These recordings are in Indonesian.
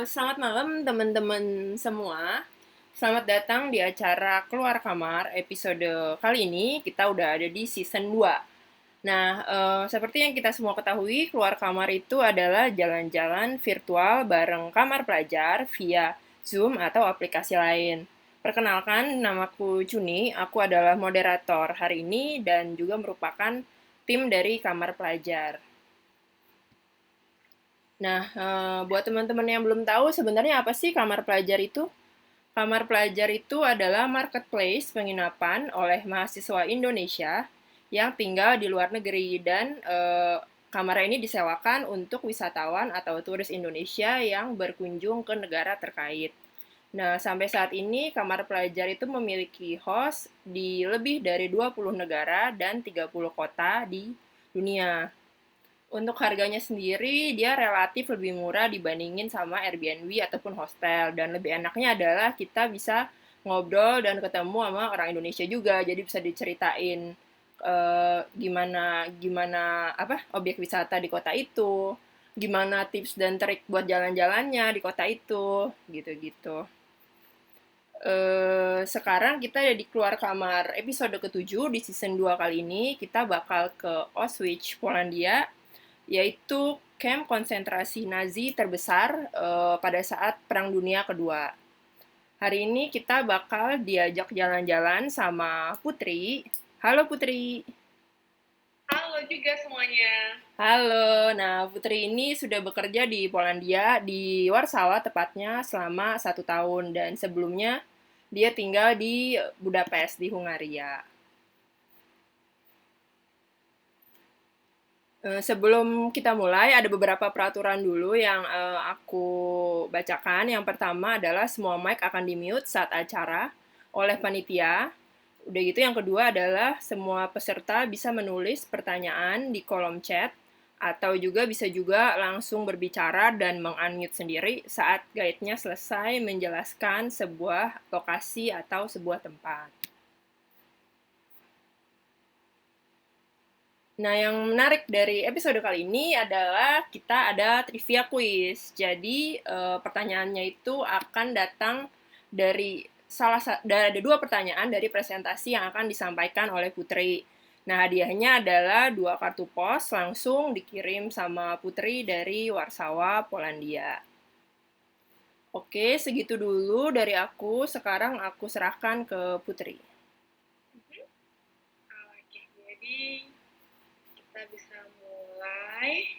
Selamat malam teman-teman semua. Selamat datang di acara Keluar Kamar episode kali ini. Kita udah ada di season 2. Nah, seperti yang kita semua ketahui, Keluar Kamar itu adalah jalan-jalan virtual bareng kamar pelajar via Zoom atau aplikasi lain. Perkenalkan, namaku Juni, aku adalah moderator hari ini dan juga merupakan tim dari kamar pelajar. Nah, buat teman-teman yang belum tahu, sebenarnya apa sih kamar pelajar itu? Kamar pelajar itu adalah marketplace penginapan oleh mahasiswa Indonesia yang tinggal di luar negeri dan kamar ini disewakan untuk wisatawan atau turis Indonesia yang berkunjung ke negara terkait. Nah, sampai saat ini kamar pelajar itu memiliki host di lebih dari 20 negara dan 30 kota di dunia. Untuk harganya sendiri, dia relatif lebih murah dibandingin sama Airbnb ataupun hostel. Dan lebih enaknya adalah kita bisa ngobrol dan ketemu sama orang Indonesia juga. Jadi bisa diceritain gimana gimana apa objek wisata di kota itu, gimana tips dan trik buat jalan-jalannya di kota itu, gitu-gitu. Sekarang kita ada di Keluar Kamar episode ke-7 di season 2 kali ini. Kita bakal ke Auschwitz, Polandia, yaitu kamp konsentrasi Nazi terbesar pada saat Perang Dunia Kedua. Hari ini kita bakal diajak jalan-jalan sama Putri. Halo Putri. Halo juga semuanya. Halo, nah Putri ini sudah bekerja di Polandia, di Warsawa tepatnya selama 1 tahun. Dan sebelumnya dia tinggal di Budapest, di Hungaria. Sebelum kita mulai, ada beberapa peraturan dulu yang aku bacakan. Yang pertama adalah semua mic akan di-mute saat acara oleh panitia. Udah gitu, yang kedua adalah semua peserta bisa menulis pertanyaan di kolom chat, atau juga bisa juga langsung berbicara dan meng-unmute sendiri saat guide-nya selesai menjelaskan sebuah lokasi atau sebuah tempat. Nah, yang menarik dari episode kali ini adalah kita ada trivia quiz. Jadi, pertanyaannya itu akan datang dari ada 2 pertanyaan dari presentasi yang akan disampaikan oleh Putri. Nah, hadiahnya adalah 2 kartu pos langsung dikirim sama Putri dari Warsawa, Polandia. Oke, segitu dulu dari aku. Sekarang aku serahkan ke Putri. Oke, jadi kita bisa mulai.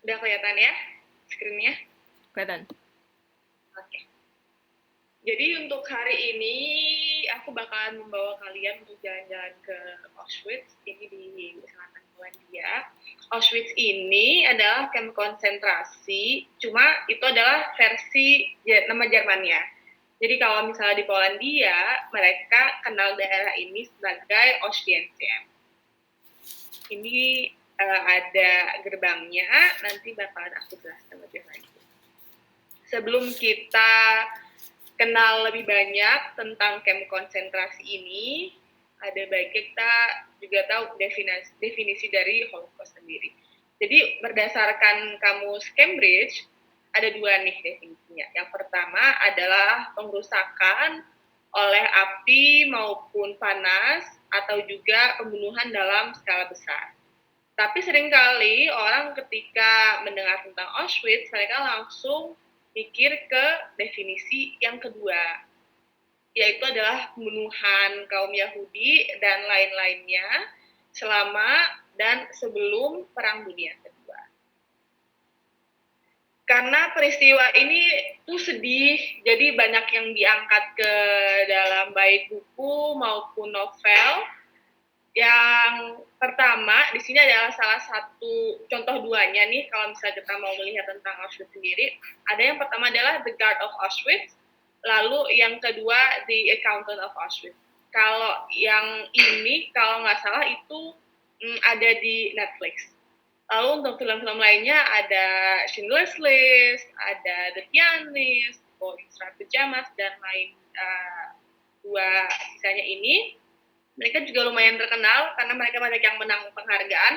Udah kelihatan ya screen-nya? Kelihatan? Oke. Jadi untuk hari ini aku bakalan membawa kalian untuk jalan-jalan ke Auschwitz. Ini di selatan Polandia. Auschwitz ini adalah kamp konsentrasi, cuma itu adalah versi nama Jermannya. Jadi kalau misalnya di Polandia, mereka kenal daerah ini sebagai Auschwitz. Ini ada gerbangnya, nanti bakalan aku jelaskan lebih lanjut. Sebelum kita kenal lebih banyak tentang kamp konsentrasi ini, ada baiknya kita juga tahu definisi dari Holocaust sendiri. Jadi berdasarkan kamus Cambridge, ada 2 nih definisinya. Yang pertama adalah pengrusakan oleh api maupun panas atau juga pembunuhan dalam skala besar. Tapi seringkali orang ketika mendengar tentang Auschwitz, mereka langsung mikir ke definisi yang kedua, yaitu adalah pembunuhan kaum Yahudi dan lain-lainnya selama dan sebelum Perang Dunia Kedua. Karena peristiwa ini tuh sedih, jadi banyak yang diangkat ke dalam baik buku maupun novel. Yang pertama di sini adalah salah satu contoh duanya nih, kalau misalnya kita mau melihat tentang Auschwitz sendiri, ada yang pertama adalah The Guard of Auschwitz, lalu yang kedua The Accountant of Auschwitz. Kalau yang ini kalau nggak salah itu ada di Netflix. Lalu untuk film-film lainnya ada Schindler's List, ada The Pianist, Boy in Striped Pajamas, dan lain dua sisanya ini. Mereka juga lumayan terkenal karena mereka banyak yang menang penghargaan.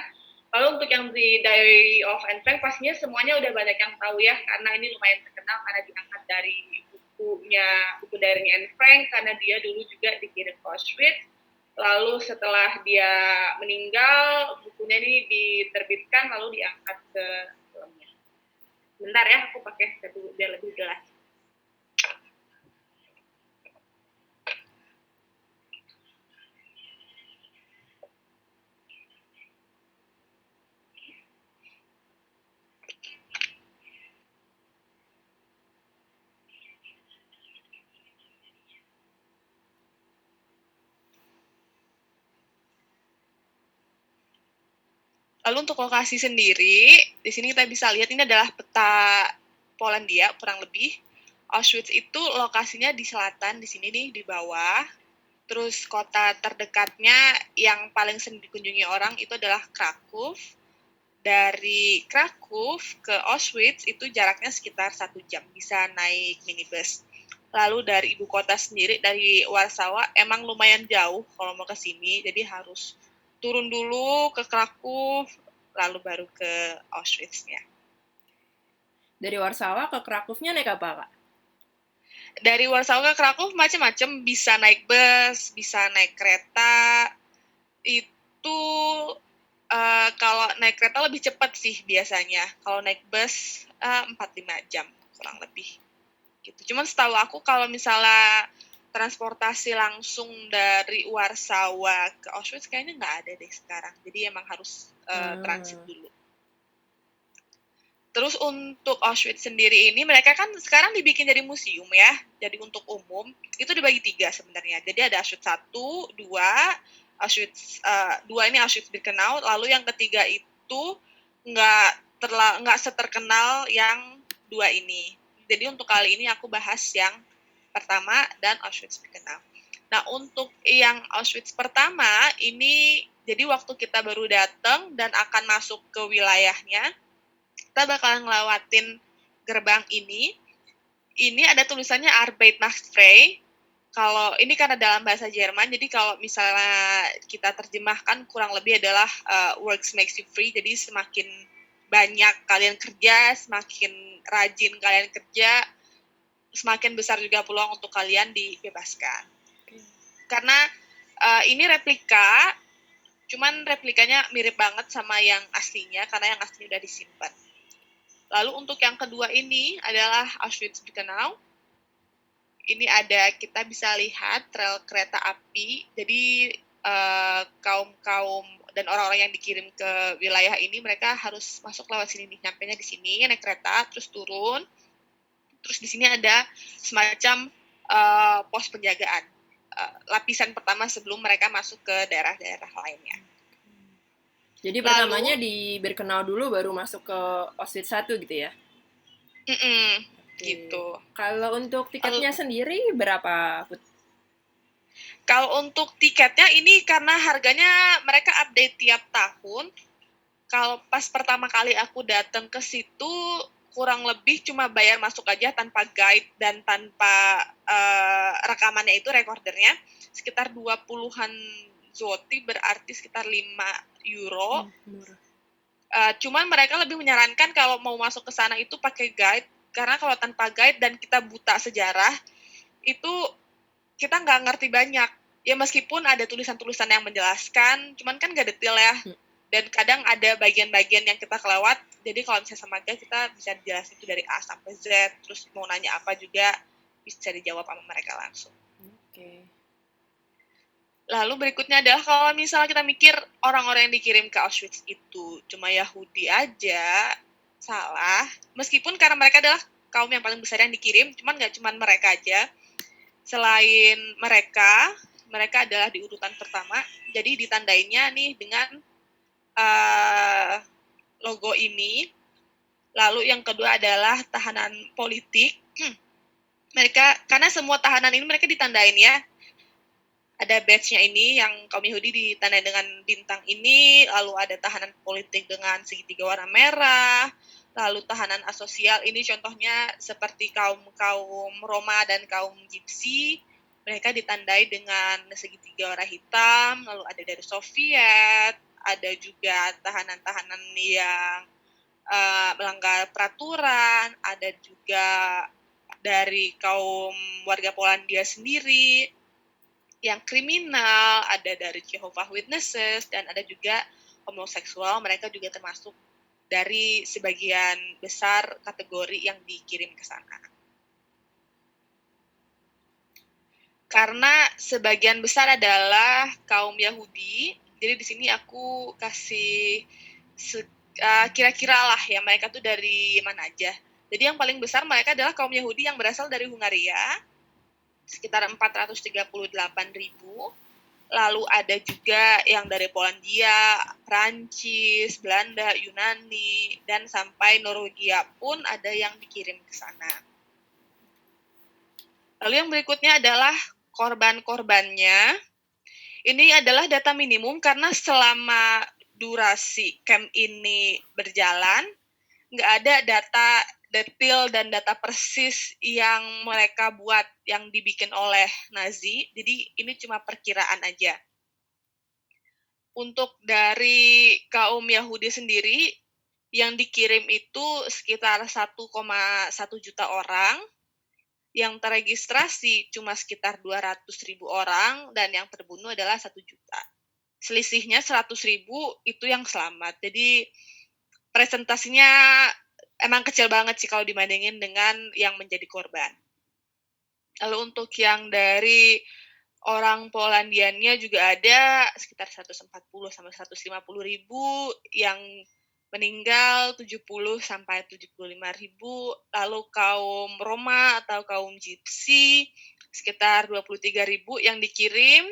Lalu untuk yang di Diary of Anne Frank pastinya semuanya udah banyak yang tahu ya, karena ini lumayan terkenal karena diangkat dari buku diary Anne Frank, karena dia dulu juga dikirim ke Auschwitz. Lalu setelah dia meninggal, bukunya ini diterbitkan lalu diangkat ke filmnya. Bentar ya, aku pakai satu biar lebih jelas. Lalu untuk lokasi sendiri, di sini kita bisa lihat ini adalah peta Polandia kurang lebih. Auschwitz itu lokasinya di selatan, di sini nih, di bawah. Terus kota terdekatnya yang paling sering dikunjungi orang itu adalah Krakow. Dari Krakow ke Auschwitz itu jaraknya sekitar 1 jam, bisa naik minibus. Lalu dari ibu kota sendiri, dari Warsawa, emang lumayan jauh kalau mau ke sini, jadi harus turun dulu ke Krakow, lalu baru ke Auschwitz-nya. Dari Warsawa ke Krakow-nya naik apa, Kak? Dari Warsawa ke Krakow macam-macam, bisa naik bus, bisa naik kereta. Itu kalau naik kereta lebih cepat sih biasanya. Kalau naik bus 4-5 jam kurang lebih. Gitu. Cuman setahu aku kalau misalnya transportasi langsung dari Warsawa ke Auschwitz kayaknya nggak ada deh sekarang. Jadi emang harus transit dulu. Terus untuk Auschwitz sendiri ini, mereka kan sekarang dibikin jadi museum ya, jadi untuk umum, itu dibagi 3 sebenarnya. Jadi ada Auschwitz 1, 2, Auschwitz 2 ini Auschwitz-Birkenau, lalu yang ketiga itu nggak seterkenal yang 2 ini. Jadi untuk kali ini aku bahas yang pertama dan Auschwitz-Birkenau. Nah, untuk yang Auschwitz pertama, ini jadi waktu kita baru datang dan akan masuk ke wilayahnya, kita bakalan ngelewatin gerbang ini. Ini ada tulisannya Arbeit macht frei. Kalau ini karena dalam bahasa Jerman, jadi kalau misalnya kita terjemahkan kurang lebih adalah works makes you free. Jadi semakin banyak kalian kerja, semakin rajin kalian kerja, semakin besar juga peluang untuk kalian dibebaskan. Karena ini replika, cuman replikanya mirip banget sama yang aslinya karena yang aslinya udah disimpan. Lalu untuk yang kedua ini adalah Auschwitz-Birkenau. Ini ada, kita bisa lihat rel kereta api. Jadi kaum-kaum dan orang-orang yang dikirim ke wilayah ini, mereka harus masuk lewat sini nih. Nyampenya di sini, naik kereta, terus turun. Terus di sini ada semacam pos penjagaan. Lapisan pertama sebelum mereka masuk ke daerah-daerah lainnya. Jadi pertamanya di Birkenau dulu baru masuk ke Auschwitz 1 gitu ya? Gitu. Kalau untuk tiketnya sendiri berapa, Put? Kalau untuk tiketnya ini karena harganya mereka update tiap tahun. Kalau pas pertama kali aku datang ke situ kurang lebih cuma bayar masuk aja tanpa guide dan tanpa rekamannya itu recordernya sekitar 20-an zloty, berarti sekitar 5 euro. Cuman mereka lebih menyarankan kalau mau masuk ke sana itu pakai guide, karena kalau tanpa guide dan kita buta sejarah itu kita nggak ngerti banyak. Ya meskipun ada tulisan-tulisan yang menjelaskan, cuman kan nggak detail ya. Dan kadang ada bagian-bagian yang kita kelewat. Jadi kalau misalnya sama guide kita bisa dijelasin itu dari A sampai Z, terus mau nanya apa juga bisa dijawab sama mereka langsung. Lalu berikutnya adalah kalau misalnya kita mikir orang-orang yang dikirim ke Auschwitz itu cuma Yahudi aja, salah. Meskipun karena mereka adalah kaum yang paling besar yang dikirim, cuman nggak cuma mereka aja. Selain mereka adalah di urutan pertama. Jadi ditandainya nih dengan logo ini. Lalu yang kedua adalah tahanan politik. Mereka, karena semua tahanan ini mereka ditandain ya. Ada badge-nya ini yang kaum Yahudi ditandai dengan bintang ini, lalu ada tahanan politik dengan segitiga warna merah, lalu tahanan asosial ini contohnya seperti kaum Roma dan kaum Gypsy, Mereka ditandai dengan segitiga warna hitam, lalu ada dari Soviet, ada juga tahanan-tahanan yang melanggar peraturan, ada juga dari kaum warga Polandia sendiri yang kriminal, ada dari Jehovah Witnesses, dan ada juga homoseksual. Mereka juga termasuk dari sebagian besar kategori yang dikirim ke sana. Karena sebagian besar adalah kaum Yahudi, jadi di sini aku kasih kira-kira lah ya mereka tuh dari mana aja. Jadi yang paling besar mereka adalah kaum Yahudi yang berasal dari Hungaria, sekitar 438.000. Lalu ada juga yang dari Polandia, Prancis, Belanda, Yunani, dan sampai Norwegia pun ada yang dikirim ke sana. Lalu yang berikutnya adalah korban-korbannya. Ini adalah data minimum karena selama durasi camp ini berjalan, nggak ada data detail dan data persis yang mereka buat, yang dibikin oleh Nazi. Jadi ini cuma perkiraan aja. Untuk dari kaum Yahudi sendiri, yang dikirim itu sekitar 1,1 juta orang, yang terregistrasi cuma sekitar 200.000 orang, dan yang terbunuh adalah 1 juta. Selisihnya 100.000 itu yang selamat. Jadi presentasinya emang kecil banget sih kalau dibandingin dengan yang menjadi korban. Lalu untuk yang dari orang Polandianya juga ada sekitar 140 sampai 150.000, yang meninggal 70 sampai 75.000. Lalu kaum Roma atau kaum Gypsy sekitar 23.000 yang dikirim.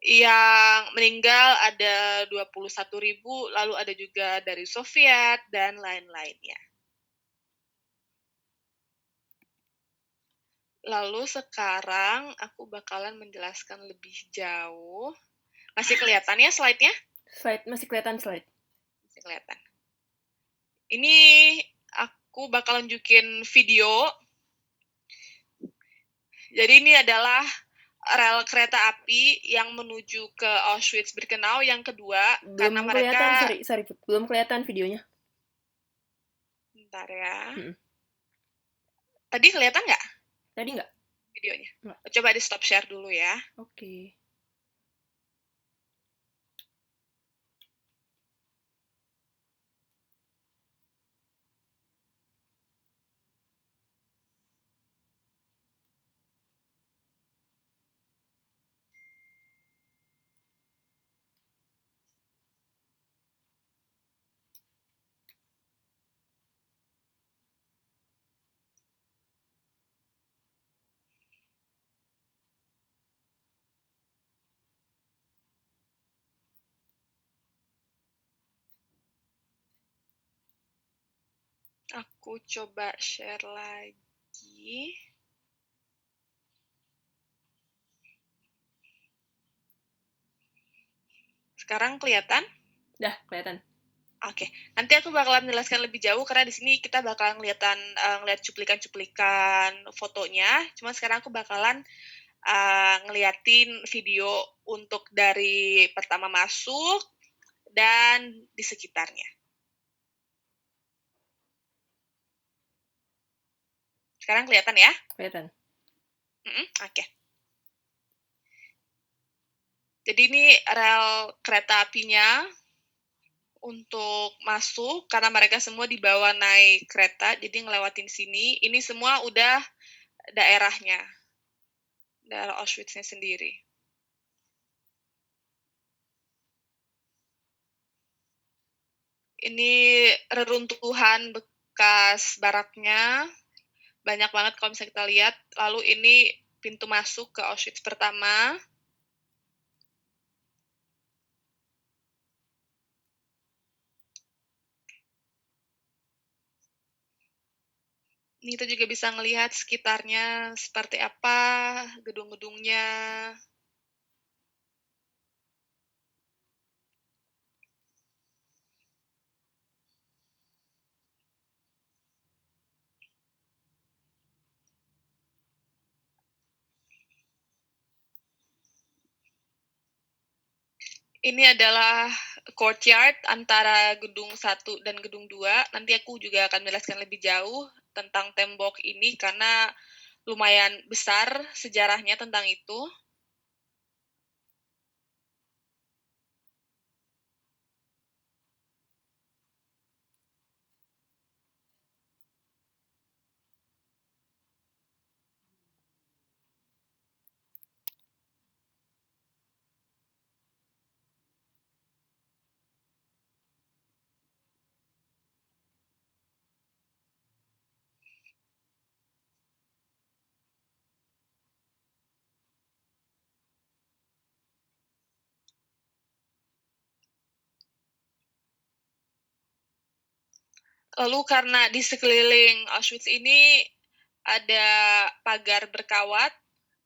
Yang meninggal ada 21.000, lalu ada juga dari Soviet dan lain-lainnya. Lalu sekarang aku bakalan menjelaskan lebih jauh. Masih kelihatan ya slide-nya? Masih kelihatan slide. Masih kelihatan. Ini aku bakal nunjukin video. Jadi ini adalah rel kereta api yang menuju ke Auschwitz-Birkenau yang kedua. Belum kelihatan, sorry, belum kelihatan videonya. Bentar ya. Tadi kelihatan nggak? Tadi nggak? Videonya. Nggak. Coba di stop share dulu ya. Oke. Aku coba share lagi. Sekarang kelihatan? Dah, kelihatan. Oke, nanti aku bakalan menjelaskan lebih jauh karena di sini kita bakalan ngeliat cuplikan-cuplikan fotonya. Cuma sekarang aku bakalan ngeliatin video untuk dari pertama masuk dan di sekitarnya. Sekarang kelihatan ya? Kelihatan. Oke. Jadi ini rel kereta apinya untuk masuk, karena mereka semua dibawa naik kereta, jadi ngelewatin sini. Ini semua udah daerahnya, daerah Auschwitz-nya sendiri. Ini reruntuhan bekas baraknya, banyak banget kalau misalnya kita lihat. Lalu ini pintu masuk ke Auschwitz pertama. Ini kita juga bisa ngelihat sekitarnya seperti apa, gedung-gedungnya. Ini adalah courtyard antara gedung 1 dan gedung 2. Nanti aku juga akan menjelaskan lebih jauh tentang tembok ini karena lumayan besar sejarahnya tentang itu. Lalu karena di sekeliling Auschwitz ini ada pagar berkawat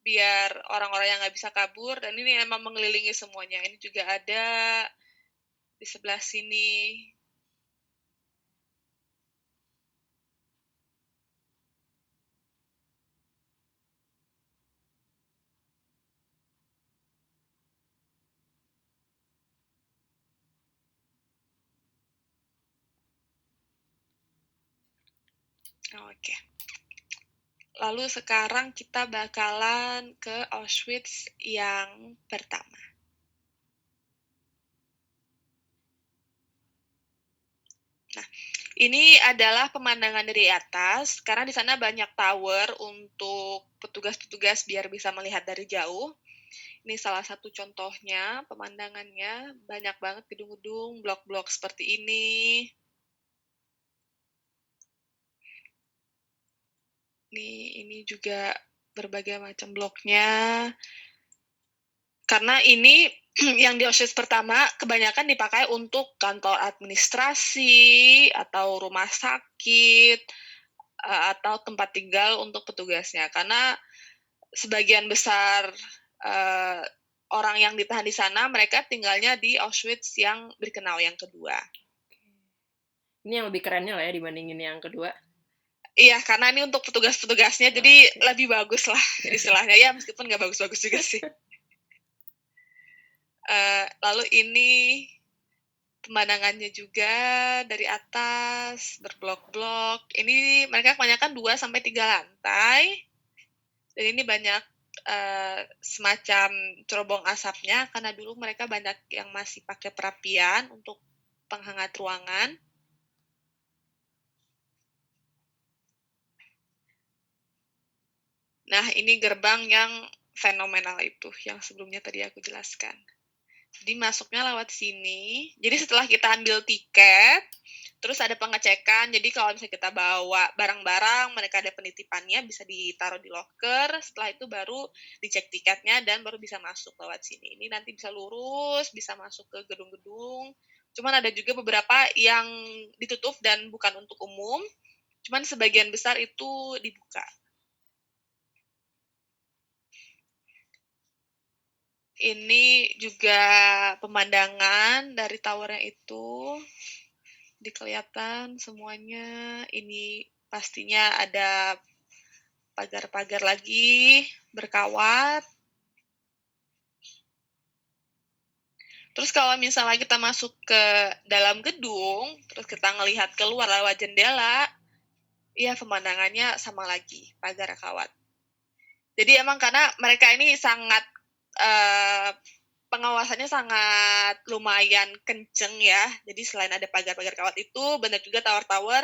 biar orang-orang yang nggak bisa kabur, dan ini emang mengelilingi semuanya. Ini juga ada di sebelah sini. Oke. Lalu sekarang kita bakalan ke Auschwitz yang pertama. Nah, ini adalah pemandangan dari atas, karena di sana banyak tower untuk petugas-petugas biar bisa melihat dari jauh. Ini salah satu contohnya, pemandangannya banyak banget gedung-gedung, blok-blok seperti ini. Ini juga berbagai macam bloknya. Karena ini yang di Auschwitz pertama kebanyakan dipakai untuk kantor administrasi atau rumah sakit atau tempat tinggal untuk petugasnya. Karena sebagian besar orang yang ditahan di sana mereka tinggalnya di Auschwitz yang Birkenau yang kedua. Ini yang lebih kerennya lah ya dibandingin yang kedua. Iya, karena ini untuk petugas-petugasnya, jadi lebih bagus lah istilahnya. Ya, meskipun nggak bagus-bagus juga sih. Lalu ini pemandangannya juga dari atas, berblok-blok. Ini mereka kebanyakan 2-3 lantai. Dan ini banyak semacam cerobong asapnya, karena dulu mereka banyak yang masih pakai perapian untuk penghangat ruangan. Nah, ini gerbang yang fenomenal itu, yang sebelumnya tadi aku jelaskan. Jadi masuknya lewat sini. Jadi setelah kita ambil tiket, terus ada pengecekan. Jadi kalau misalnya kita bawa barang-barang, mereka ada penitipannya, bisa ditaruh di locker. Setelah itu baru dicek tiketnya dan baru bisa masuk lewat sini. Ini nanti bisa lurus, bisa masuk ke gedung-gedung. Cuman ada juga beberapa yang ditutup dan bukan untuk umum. Cuman sebagian besar itu dibuka. Ini juga pemandangan dari towernya itu, dikelihatan semuanya. Ini pastinya ada pagar-pagar lagi, berkawat. Terus kalau misalnya kita masuk ke dalam gedung, terus kita ngelihat keluar lewat jendela, ya pemandangannya sama lagi, pagar kawat. Jadi emang karena mereka ini sangat pengawasannya sangat lumayan kenceng ya. Jadi selain ada pagar-pagar kawat itu, banyak juga tower-tower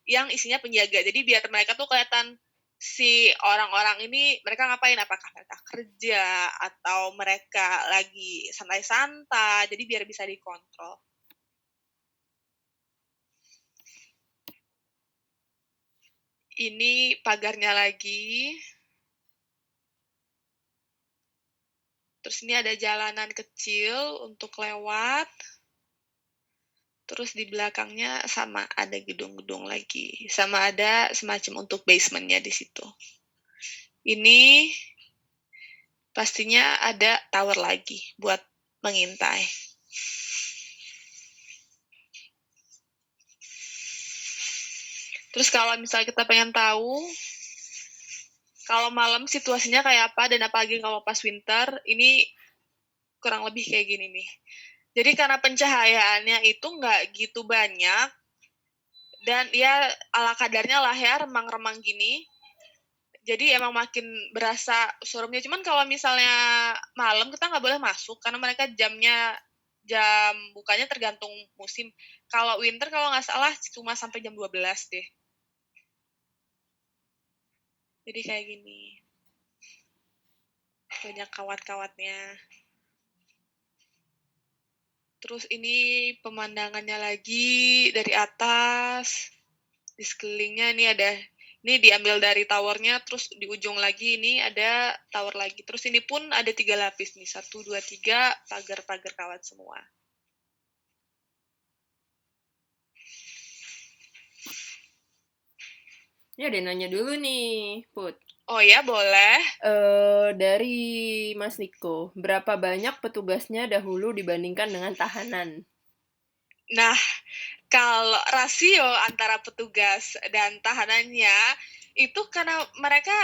yang isinya penjaga. Jadi biar mereka tuh kelihatan si orang-orang ini mereka ngapain, apakah mereka kerja atau mereka lagi santai-santai. Jadi biar bisa dikontrol. Ini pagarnya lagi. Terus ini ada jalanan kecil untuk lewat. Terus di belakangnya sama ada gedung-gedung lagi. Sama ada semacam untuk basementnya di situ. Ini pastinya ada tower lagi buat mengintai. Terus kalau misalnya kita pengen tahu kalau malam situasinya kayak apa, dan apalagi kalau pas winter, ini kurang lebih kayak gini nih. Jadi karena pencahayaannya itu nggak gitu banyak, dan ya ala kadarnya lah ya, remang-remang gini. Jadi emang makin berasa serumnya. Cuman kalau misalnya malam kita nggak boleh masuk karena mereka jam bukanya tergantung musim. Kalau winter kalau nggak salah cuma sampai jam 12 deh. Jadi kayak gini. Banyak kawat-kawatnya. Terus ini pemandangannya lagi dari atas. Di sekelilingnya ini diambil dari towernya, terus di ujung lagi ini ada tower lagi. Terus ini pun ada 3 lapis nih, 1, 2, 3, pagar-pagar kawat semua. Ini ada yang nanya dulu nih, Put. Oh ya, boleh. Dari Mas Niko, berapa banyak petugasnya dahulu dibandingkan dengan tahanan? Nah, kalau rasio antara petugas dan tahanannya, itu karena mereka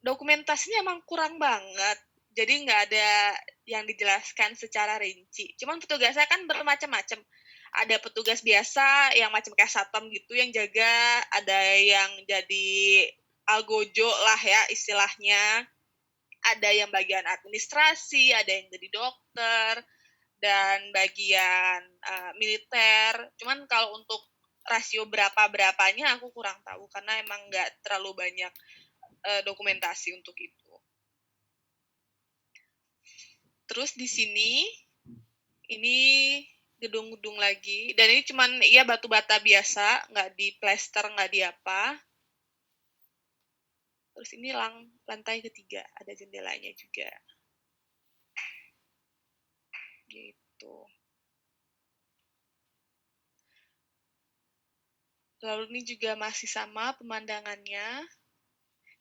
dokumentasinya emang kurang banget. Jadi nggak ada yang dijelaskan secara rinci. Cuman petugasnya kan bermacam-macam. Ada petugas biasa yang macam kayak satpam gitu yang jaga, ada yang jadi algojo lah ya istilahnya, ada yang bagian administrasi, ada yang jadi dokter, dan bagian militer. Cuman kalau untuk rasio berapa-berapanya aku kurang tahu karena emang nggak terlalu banyak dokumentasi untuk itu. Terus di sini ini gedung-gedung lagi, dan ini cuman ya batu bata biasa, nggak di plester, nggak di apa. Terus ini lantai ketiga, ada jendelanya juga. Gitu. Lalu ini juga masih sama pemandangannya.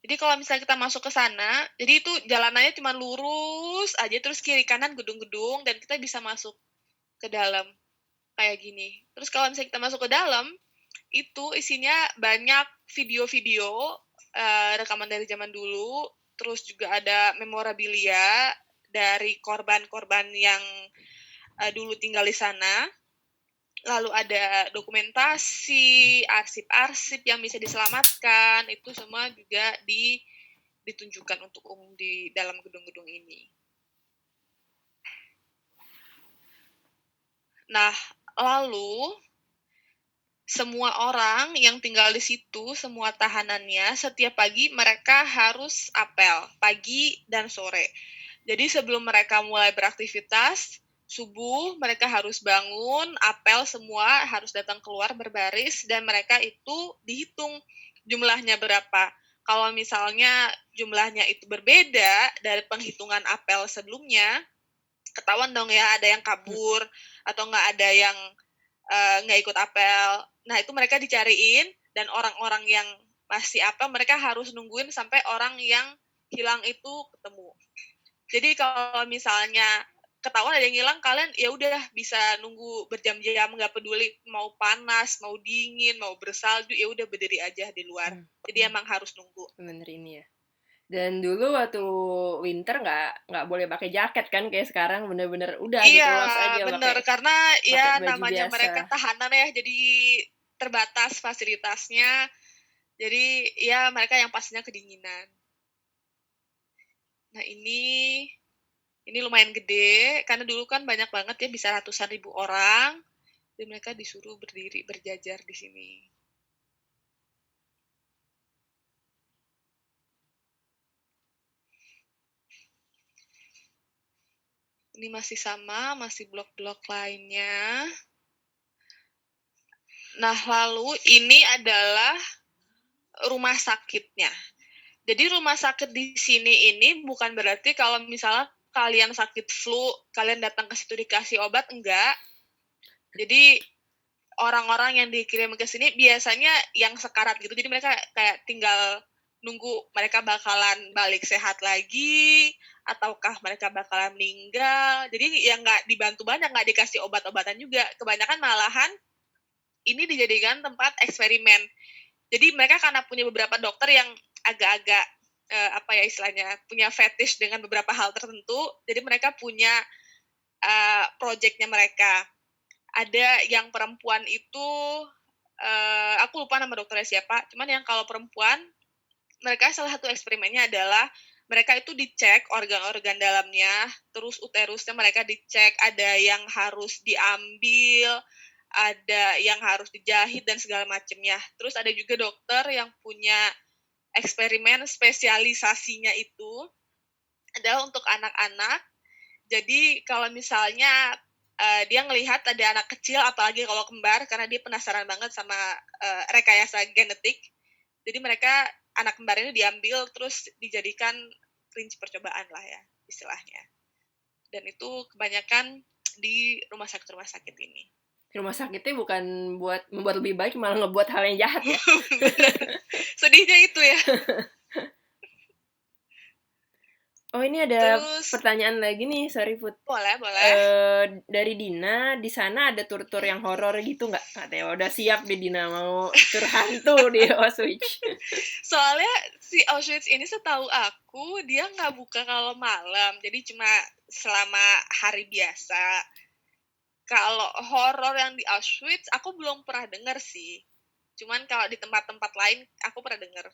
Jadi kalau misalnya kita masuk ke sana, jadi itu jalanannya cuma lurus aja, terus kiri kanan gedung-gedung, dan kita bisa masuk ke dalam kayak gini. Terus kalau misalnya kita masuk ke dalam, itu isinya banyak video-video rekaman dari zaman dulu, terus juga ada memorabilia dari korban-korban yang dulu tinggal di sana. Lalu ada dokumentasi, arsip-arsip yang bisa diselamatkan, itu semua juga ditunjukkan untuk umum di dalam gedung-gedung ini. Nah, lalu semua orang yang tinggal di situ, semua tahanannya, setiap pagi mereka harus apel, pagi dan sore. Jadi sebelum mereka mulai beraktivitas, subuh mereka harus bangun, apel semua, harus datang keluar berbaris, dan mereka itu dihitung jumlahnya berapa. Kalau misalnya jumlahnya itu berbeda dari penghitungan apel sebelumnya, ketahuan dong ya ada yang kabur atau nggak ada yang nggak ikut apel. Nah itu mereka dicariin, dan orang-orang yang masih apel mereka harus nungguin sampai orang yang hilang itu ketemu. Jadi kalau misalnya ketahuan ada yang hilang, kalian ya udah bisa nunggu berjam-jam, nggak peduli mau panas, mau dingin, mau bersalju, ya udah berdiri aja di luar. Jadi emang harus nunggu. Bener ini ya. Dan dulu waktu winter nggak boleh pakai jaket kan kayak sekarang, bener-bener udah gitu los aja Iya, bener. Karena ya baju namanya biasa. mereka tahanan ya, jadi terbatas fasilitasnya. Jadi ya mereka yang pastinya kedinginan. Nah ini lumayan gede, karena dulu kan banyak banget ya, bisa ratusan ribu orang, dan mereka disuruh berdiri berjajar di sini. Ini masih sama, masih blok-blok lainnya. Nah, lalu ini adalah rumah sakitnya. Jadi rumah sakit di sini ini bukan berarti kalau misalnya kalian sakit flu, kalian datang ke situ dikasih obat, enggak. Jadi orang-orang yang dikirim ke sini biasanya yang sekarat gitu. Jadi mereka kayak tinggal nunggu mereka bakalan balik sehat lagi, ataukah mereka bakalan meninggal. Jadi yang nggak dibantu banyak, nggak dikasih obat-obatan juga. Kebanyakan malahan ini dijadikan tempat eksperimen. Jadi mereka karena punya beberapa dokter yang agak-agak apa ya istilahnya, punya fetish dengan beberapa hal tertentu, jadi mereka punya project-nya mereka. Ada yang perempuan itu, aku lupa nama dokternya siapa, cuman yang kalau perempuan, mereka salah satu eksperimennya adalah mereka itu dicek organ-organ dalamnya, terus uterusnya mereka dicek, ada yang harus diambil, ada yang harus dijahit dan segala macamnya. Terus ada juga dokter yang punya eksperimen spesialisasinya itu adalah untuk anak-anak. Jadi kalau misalnya dia ngelihat ada anak kecil, apalagi kalau kembar, karena dia penasaran banget sama rekayasa genetik. Jadi mereka anak kembar ini diambil terus dijadikan kelinci percobaan lah ya istilahnya. Dan itu kebanyakan di rumah sakit ini. Rumah sakitnya bukan buat membuat lebih baik, malah ngebuat hal yang jahat ya. Sedihnya itu ya. Oh, ini ada Terus, pertanyaan lagi nih, sorry Put. boleh. Dari Dina, di sana ada tur-tur yang horor gitu nggak? Katanya udah siap di Dina mau tur hantu di Auschwitz. Soalnya si Auschwitz ini setahu aku dia nggak buka kalau malam, jadi cuma selama hari biasa. Kalau horor yang di Auschwitz aku belum pernah dengar sih. Cuman kalau di tempat-tempat lain aku pernah dengar.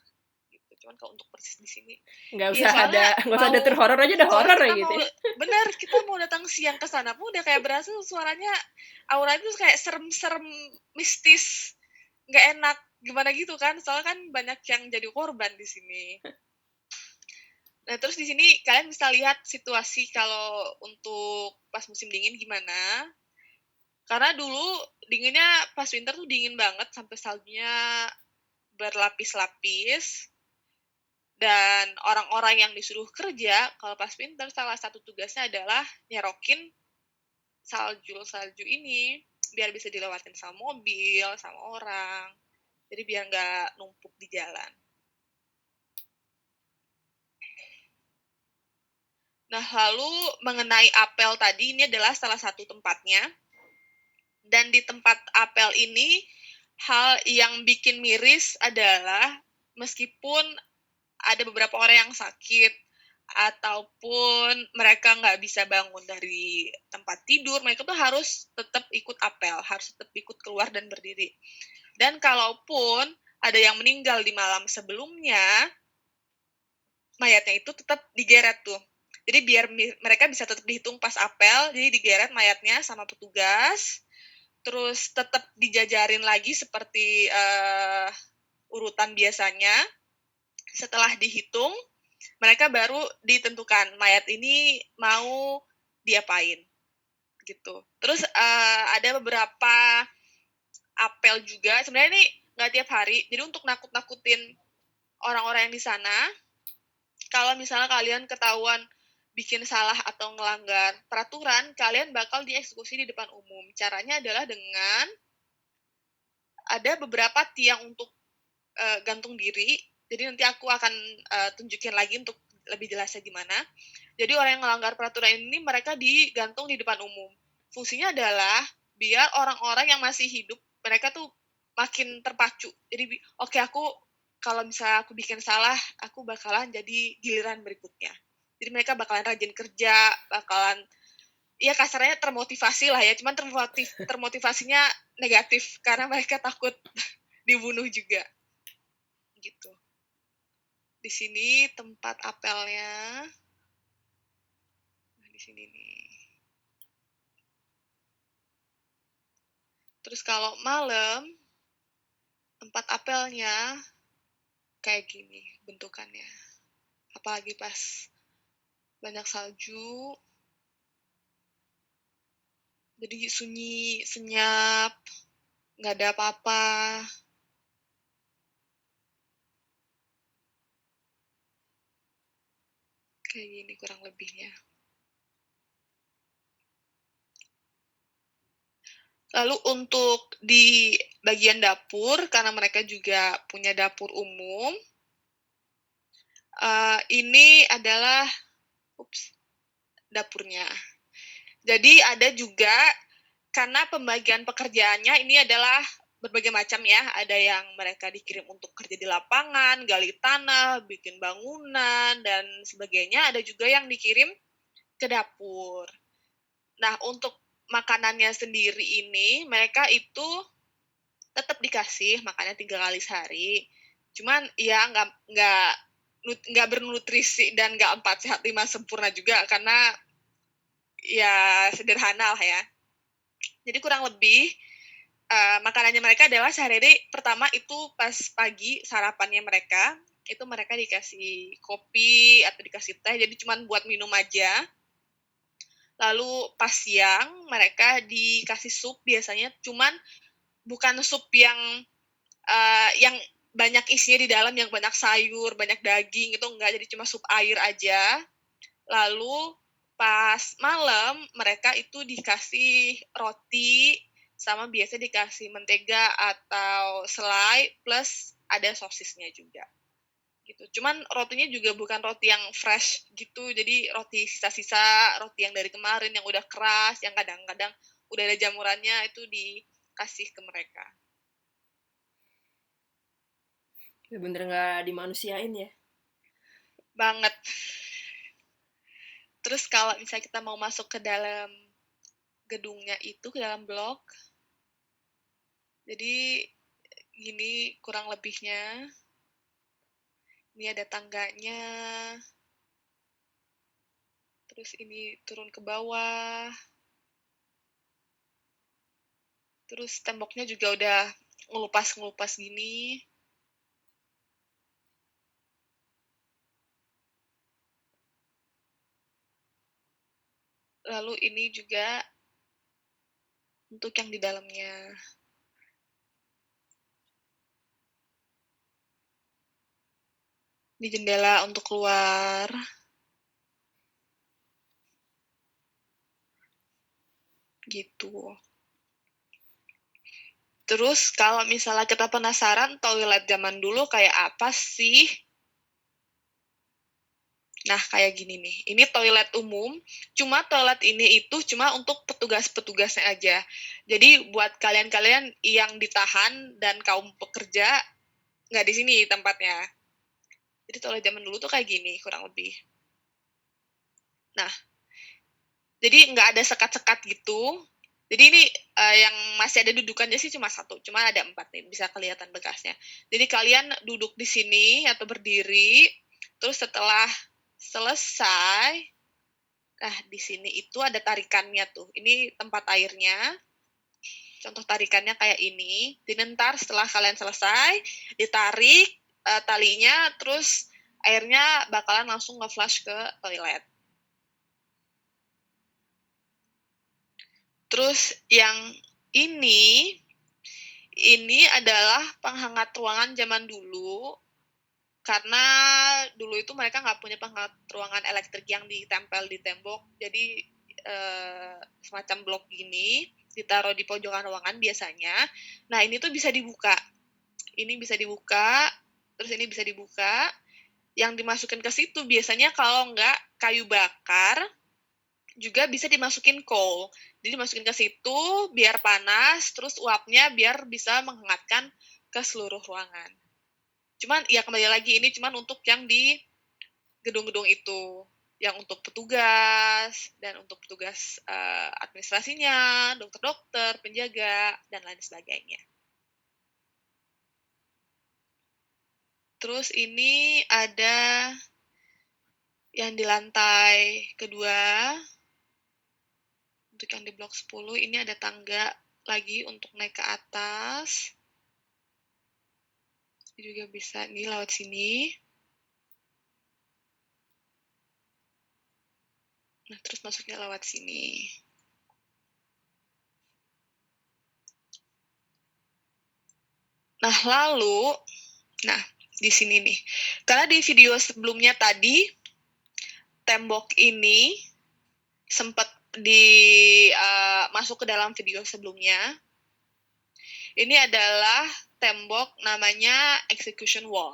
Gitu. Cuman kalau untuk persis di sini Nggak usah ada tur horor aja, udah horor ya gitu. Bener, kita mau datang siang ke sana pun udah kayak berasa suaranya, auranya tuh kayak serem-serem mistis, nggak enak gimana gitu kan, soalnya kan banyak yang jadi korban di sini. Nah terus di sini kalian bisa lihat situasi kalau untuk pas musim dingin gimana. Karena dulu dinginnya pas winter tuh dingin banget sampai saljunya berlapis-lapis. Dan orang-orang yang disuruh kerja kalau pas winter salah satu tugasnya adalah nyerokin salju ini biar bisa dilewatin sama mobil, sama orang. Jadi biar nggak numpuk di jalan. Nah, lalu mengenai apel tadi, ini adalah salah satu tempatnya. Dan di tempat apel ini, hal yang bikin miris adalah meskipun ada beberapa orang yang sakit, ataupun mereka nggak bisa bangun dari tempat tidur, mereka tuh harus tetap ikut apel, harus tetap ikut keluar dan berdiri. Dan kalaupun ada yang meninggal di malam sebelumnya, mayatnya itu tetap digeret tuh. Jadi biar mereka bisa tetap dihitung pas apel, jadi digeret mayatnya sama petugas, terus tetap dijajarin lagi seperti urutan biasanya. Setelah dihitung, mereka baru ditentukan mayat ini mau diapain gitu. Terus ada beberapa apel juga. Sebenarnya ini nggak tiap hari. Jadi untuk nakut-nakutin orang-orang yang di sana, kalau misalnya kalian ketahuan bikin salah atau melanggar peraturan, kalian bakal dieksekusi di depan umum. Caranya adalah dengan ada beberapa tiang untuk gantung diri. Jadi nanti aku akan tunjukin lagi untuk lebih jelasnya gimana. Jadi orang yang melanggar peraturan ini mereka digantung di depan umum. Fungsinya adalah biar orang-orang yang masih hidup mereka tuh makin terpacu. Jadi oke, aku kalau misalnya aku bikin salah, aku bakalan jadi giliran berikutnya. Jadi mereka bakalan rajin kerja, bakalan ya kasarnya termotivasi lah ya. Cuman termotivasinya negatif karena mereka takut dibunuh juga. Gitu. Di sini tempat apelnya. Nah, di sini nih. Terus kalau malam, tempat apelnya kayak gini bentukannya. Apalagi pas banyak salju. Jadi sunyi, senyap, nggak ada apa-apa. Kayak gini kurang lebihnya. Lalu untuk di bagian dapur, karena mereka juga punya dapur umum, ini adalah dapurnya. Jadi ada juga, karena pembagian pekerjaannya ini adalah berbagai macam ya. Ada yang mereka dikirim untuk kerja di lapangan, gali tanah, bikin bangunan, dan sebagainya. Ada juga yang dikirim ke dapur. Nah, untuk makanannya sendiri ini, mereka itu tetap dikasih makannya 3 kali sehari. Cuman ya nggak bernutrisi dan nggak 4 sehat 5 sempurna juga, karena ya sederhana lah ya. Jadi kurang lebih makanannya mereka adalah sehari-hari pertama itu pas pagi sarapannya mereka, itu mereka dikasih kopi atau dikasih teh, jadi cuman buat minum aja. Lalu pas siang mereka dikasih sup biasanya, cuman bukan sup yang banyak isinya di dalam, yang banyak sayur, banyak daging, itu enggak, jadi cuma sup air aja. Lalu pas malam mereka itu dikasih roti, sama biasa dikasih mentega atau selai, plus ada sosisnya juga. Gitu. Cuman rotinya juga bukan roti yang fresh gitu, jadi roti sisa-sisa, roti yang dari kemarin yang udah keras, yang kadang-kadang udah ada jamurannya, itu dikasih ke mereka. Bener nggak dimanusiain ya? Banget. Terus kalau misalnya kita mau masuk ke dalam gedungnya itu, ke dalam blok, jadi gini kurang lebihnya. Ini ada tangganya, terus ini turun ke bawah, terus temboknya juga udah ngelupas-ngelupas gini. Lalu ini juga untuk yang di dalamnya. Di jendela untuk keluar. Gitu. Terus kalau misalnya kita penasaran toilet zaman dulu kayak apa sih? Nah, kayak gini nih. Ini toilet umum, cuma toilet ini itu cuma untuk petugas-petugasnya aja. Jadi buat kalian-kalian yang ditahan dan kaum pekerja, nggak di sini tempatnya. Jadi toilet zaman dulu tuh kayak gini, kurang lebih. Nah, jadi nggak ada sekat-sekat gitu. Jadi ini yang masih ada dudukannya sih cuma satu, cuma ada 4 nih, bisa kelihatan bekasnya. Jadi kalian duduk di sini atau berdiri, terus setelah selesai, nah di sini itu ada tarikannya tuh. Ini tempat airnya. Contoh tarikannya kayak ini. Jadi ntar setelah kalian selesai, ditarik talinya, terus airnya bakalan langsung nge-flush ke toilet. Terus yang ini adalah penghangat ruangan zaman dulu, karena dulu itu mereka nggak punya penghangat ruangan elektrik yang ditempel di tembok, jadi semacam blok gini, ditaruh di pojokan ruangan biasanya. Nah, ini tuh bisa dibuka. Ini bisa dibuka, terus ini bisa dibuka. Yang dimasukin ke situ biasanya kalau nggak kayu bakar, juga bisa dimasukin coal. Jadi dimasukin ke situ biar panas, terus uapnya biar bisa menghangatkan ke seluruh ruangan. Cuman ya kembali lagi ini cuman untuk yang di gedung-gedung itu, yang untuk petugas dan untuk petugas administrasinya, dokter-dokter, penjaga dan lain sebagainya. Terus ini ada yang di lantai kedua. Untuk yang di blok 10 ini ada tangga lagi untuk naik ke atas. Juga bisa nih lewat sini. Nah, terus masuknya lewat sini. Nah, lalu, di sini nih. Karena di video sebelumnya tadi, tembok ini sempat masuk ke dalam video sebelumnya. Ini adalah tembok namanya execution wall.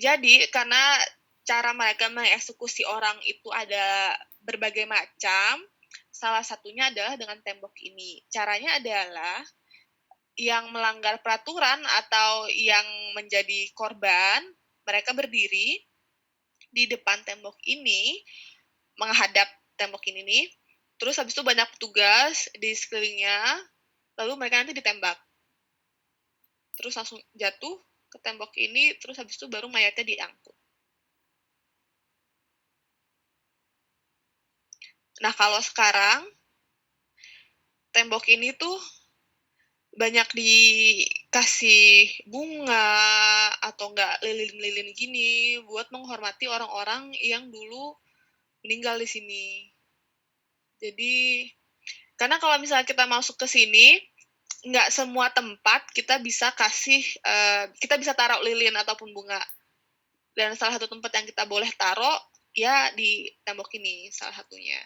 Jadi, karena cara mereka mengeksekusi orang itu ada berbagai macam, salah satunya adalah dengan tembok ini. Caranya adalah yang melanggar peraturan atau yang menjadi korban, mereka berdiri di depan tembok ini, menghadap tembok ini nih, Terus habis itu banyak petugas di sekelilingnya, lalu mereka nanti ditembak. Terus langsung jatuh ke tembok ini, terus habis itu baru mayatnya diangkut. Nah, kalau sekarang, tembok ini tuh banyak dikasih bunga atau enggak lilin-lilin gini buat menghormati orang-orang yang dulu meninggal di sini. Jadi, karena kalau misalnya kita masuk ke sini, nggak semua tempat kita bisa kita bisa taruh lilin ataupun bunga. Dan salah satu tempat yang kita boleh taruh, ya di tembok ini, salah satunya.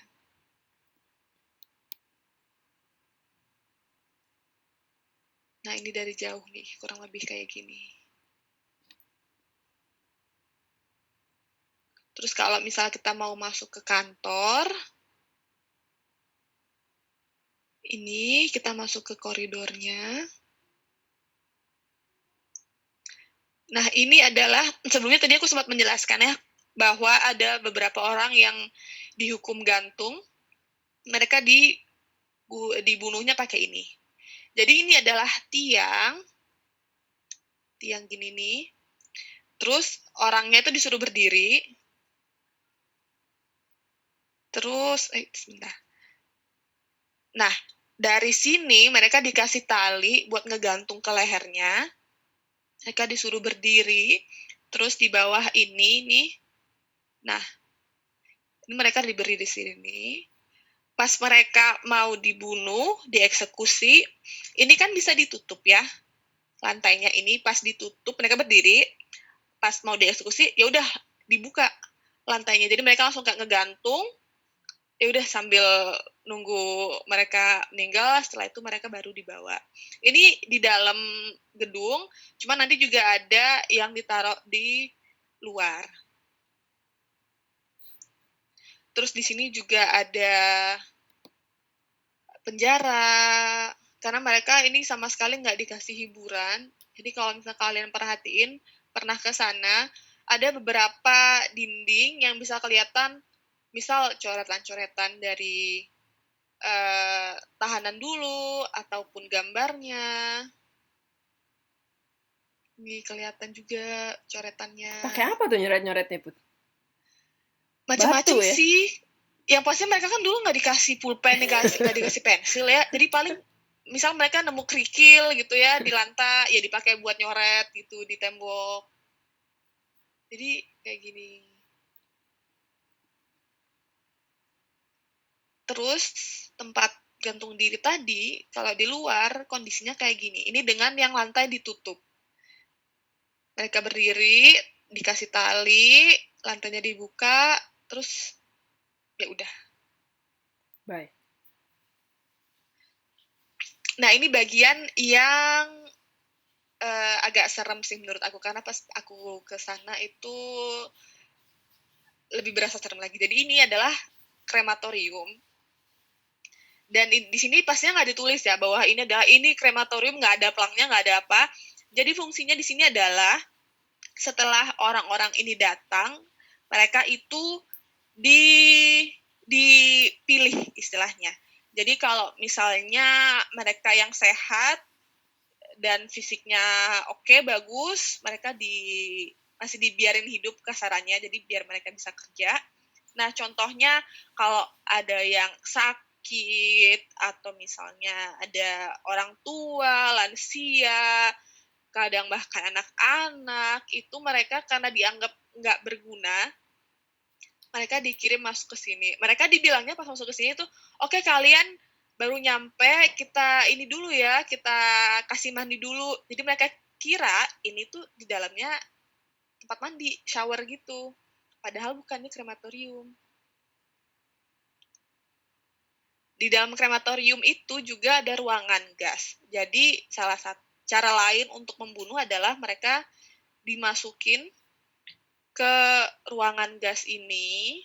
Nah, ini dari jauh nih, kurang lebih kayak gini. Terus kalau misalnya kita mau masuk ke kantor, ini kita masuk ke koridornya. Nah, ini adalah, sebelumnya tadi aku sempat menjelaskan ya, bahwa ada beberapa orang yang dihukum gantung, mereka dibunuhnya pakai ini. Jadi ini adalah tiang gini nih, terus orangnya itu disuruh berdiri, terus, sebentar. Nah, dari sini mereka dikasih tali buat ngegantung ke lehernya, mereka disuruh berdiri, terus di bawah ini nih, nah, ini mereka diberi di sini. Pas mereka mau dibunuh, dieksekusi, ini kan bisa ditutup ya, lantainya ini pas ditutup, mereka berdiri, pas mau dieksekusi, ya udah dibuka lantainya. Jadi mereka langsung kayak ngegantung, ya udah sambil nunggu mereka meninggal, setelah itu mereka baru dibawa. Ini di dalam gedung, cuma nanti juga ada yang ditaruh di luar. Terus di sini juga ada penjara, karena mereka ini sama sekali nggak dikasih hiburan. Jadi kalau misalnya kalian perhatiin, pernah ke sana, ada beberapa dinding yang bisa kelihatan, misal coretan-coretan dari tahanan dulu, ataupun gambarnya. Ini kelihatan juga coretannya. Pakai apa tuh nyoret-nyoretnya, Put? Macam-macam Batu ya? sih. Yang pasti mereka kan dulu nggak dikasih pulpen, nggak dikasih pensil ya. Jadi paling misal mereka nemu kerikil gitu ya di lantai, ya dipakai buat nyoret gitu di tembok. Jadi kayak gini. Terus tempat gantung diri tadi, kalau di luar kondisinya kayak gini. Ini dengan yang lantai ditutup. Mereka berdiri, dikasih tali, lantainya dibuka, terus ya udah. Bye. Nah, ini bagian yang agak serem sih menurut aku, karena pas aku ke sana itu lebih berasa serem lagi. Jadi ini adalah krematorium. Dan di sini pastinya nggak ditulis ya bahwa ini krematorium, nggak ada pelangnya, nggak ada apa. Jadi fungsinya di sini adalah setelah orang-orang ini datang, mereka itu dipilih istilahnya. Jadi kalau misalnya mereka yang sehat dan fisiknya oke, bagus, mereka masih dibiarin hidup kasarannya, jadi biar mereka bisa kerja. Nah, contohnya kalau ada yang sakit, atau misalnya ada orang tua, lansia, kadang bahkan anak-anak, itu mereka karena dianggap nggak berguna, mereka dikirim masuk ke sini. Mereka dibilangnya pas masuk ke sini tuh, oke, kalian baru nyampe, kita ini dulu ya, kita kasih mandi dulu. Jadi mereka kira ini tuh di dalamnya tempat mandi, shower gitu. Padahal bukan, ini krematorium. Di dalam krematorium itu juga ada ruangan gas. Jadi salah satu cara lain untuk membunuh adalah mereka dimasukin ke ruangan gas ini.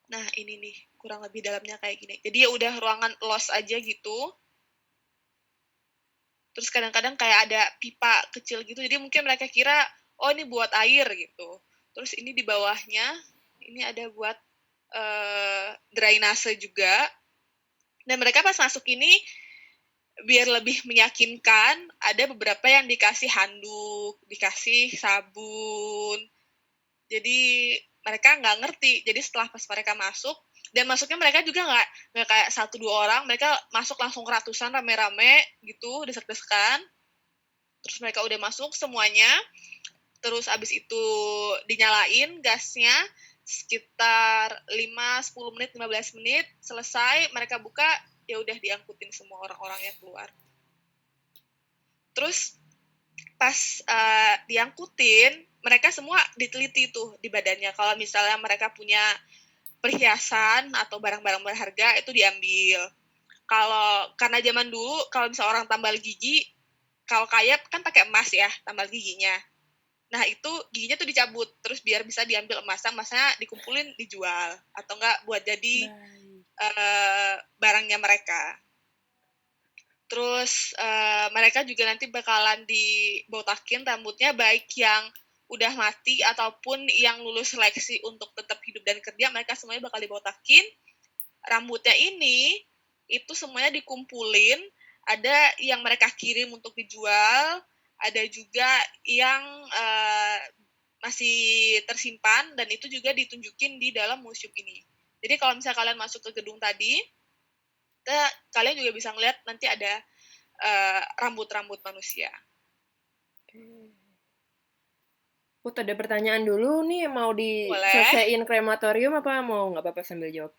Nah, ini nih, kurang lebih dalamnya kayak gini. Jadi ya udah ruangan los aja gitu. Terus kadang-kadang kayak ada pipa kecil gitu. Jadi mungkin mereka kira, oh ini buat air gitu. Terus ini di bawahnya, ini ada buat drainase juga. Dan mereka pas masuk ini biar lebih meyakinkan, ada beberapa yang dikasih handuk, dikasih sabun. Jadi mereka nggak ngerti. Jadi setelah pas mereka masuk, dan masuknya mereka juga nggak kayak 1-2 orang, mereka masuk langsung ratusan rame-rame gitu, desek-desekan. Terus mereka udah masuk semuanya, terus abis itu dinyalain gasnya, sekitar 5-10 menit, 15 menit, selesai, mereka buka, ya udah diangkutin semua orang-orangnya keluar. Terus pas diangkutin, mereka semua diteliti tuh di badannya. Kalau misalnya mereka punya perhiasan atau barang-barang berharga, itu diambil. Karena zaman dulu, kalau misalnya orang tambal gigi, kalau kaya kan pakai emas ya, tambal giginya. Nah, itu giginya tuh dicabut, terus biar bisa diambil emasnya dikumpulin, dijual. Atau enggak buat jadi barangnya mereka. Terus mereka juga nanti bakalan dibotakin rambutnya, baik yang udah mati ataupun yang lulus seleksi untuk tetap hidup dan kerja, mereka semuanya bakal dibotakin. Rambutnya ini, itu semuanya dikumpulin, ada yang mereka kirim untuk dijual, ada juga yang masih tersimpan, dan itu juga ditunjukin di dalam museum ini. Jadi kalau misalnya kalian masuk ke gedung tadi, kalian juga bisa ngeliat nanti ada rambut-rambut manusia. Put, ada pertanyaan dulu nih, mau diselesaiin krematorium apa mau nggak apa-apa sambil jawab?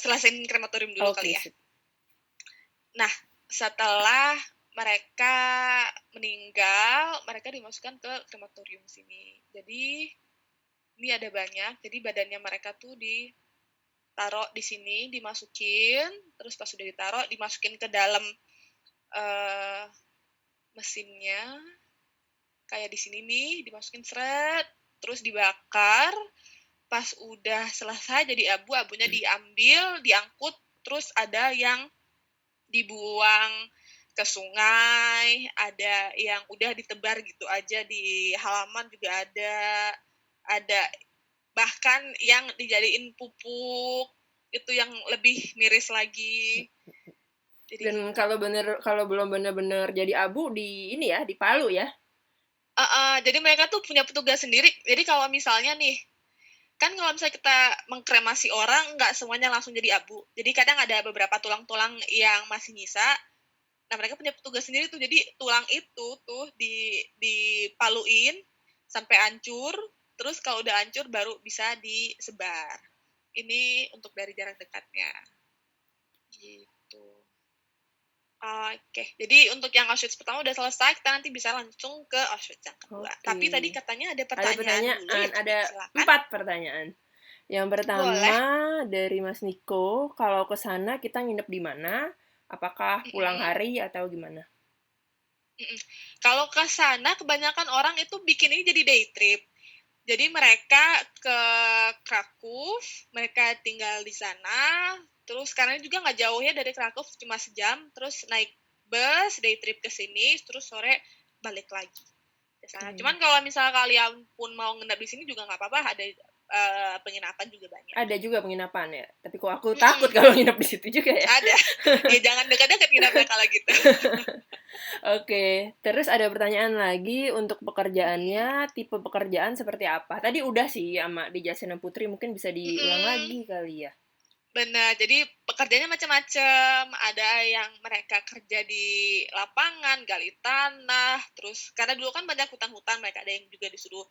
Selesaiin krematorium dulu kali ya. Sip. Nah, setelah mereka meninggal, mereka dimasukkan ke krematorium sini. Jadi, ini ada banyak. Jadi, badannya mereka tuh ditaruh di sini, dimasukin. Terus pas sudah ditaruh, dimasukin ke dalam mesinnya. Kayak di sini nih, dimasukin seret. Terus dibakar. Pas udah selesai jadi abu, abunya diambil, diangkut. Terus ada yang dibuang ke sungai, ada yang udah ditebar gitu aja di halaman juga ada bahkan yang dijadiin pupuk, itu yang lebih miris lagi. Jadi, dan kalau belum bener-bener jadi abu di ini ya, di Palu ya. Jadi mereka tuh punya petugas sendiri. Jadi kalau misalnya nih, kan kalau misalnya kita mengkremasi orang, nggak semuanya langsung jadi abu. Jadi kadang ada beberapa tulang-tulang yang masih nyisa. Nah, mereka punya petugas sendiri tuh. Jadi tulang itu tuh dipaluin sampai hancur. Terus kalau udah hancur baru bisa disebar. Ini untuk dari jarak dekatnya. Gitu. Oke. Jadi untuk yang Auschwitz pertama udah selesai, kita nanti bisa langsung ke Auschwitz yang kedua. Okay. Tapi tadi katanya ada pertanyaan dulu. Ada 4 pertanyaan. Yang pertama, boleh, dari Mas Niko, kalau ke sana kita nginep di mana? Apakah pulang hari atau gimana? Kalau ke sana kebanyakan orang itu bikin ini jadi day trip. Jadi mereka ke Krakow, mereka tinggal di sana. Terus karena juga nggak jauh ya dari Krakow, cuma sejam. Terus naik bus, day trip ke sini, terus sore balik lagi ke sana. Cuman kalau misalnya kalian pun mau nginep di sini juga nggak apa-apa, ada penginapan juga banyak. Ada juga penginapan ya, tapi kok aku takut kalau nginep di situ juga ya. Ada. Ya jangan dekat-dekat nginepnya kalau gitu. Oke, terus ada pertanyaan lagi untuk pekerjaannya, tipe pekerjaan seperti apa? Tadi udah sih sama dijelasin sama Putri, mungkin bisa diulang lagi kali ya. Benar, jadi pekerjaannya macam-macam. Ada yang mereka kerja di lapangan, gali tanah, terus karena dulu kan banyak hutan-hutan, mereka ada yang juga disuruh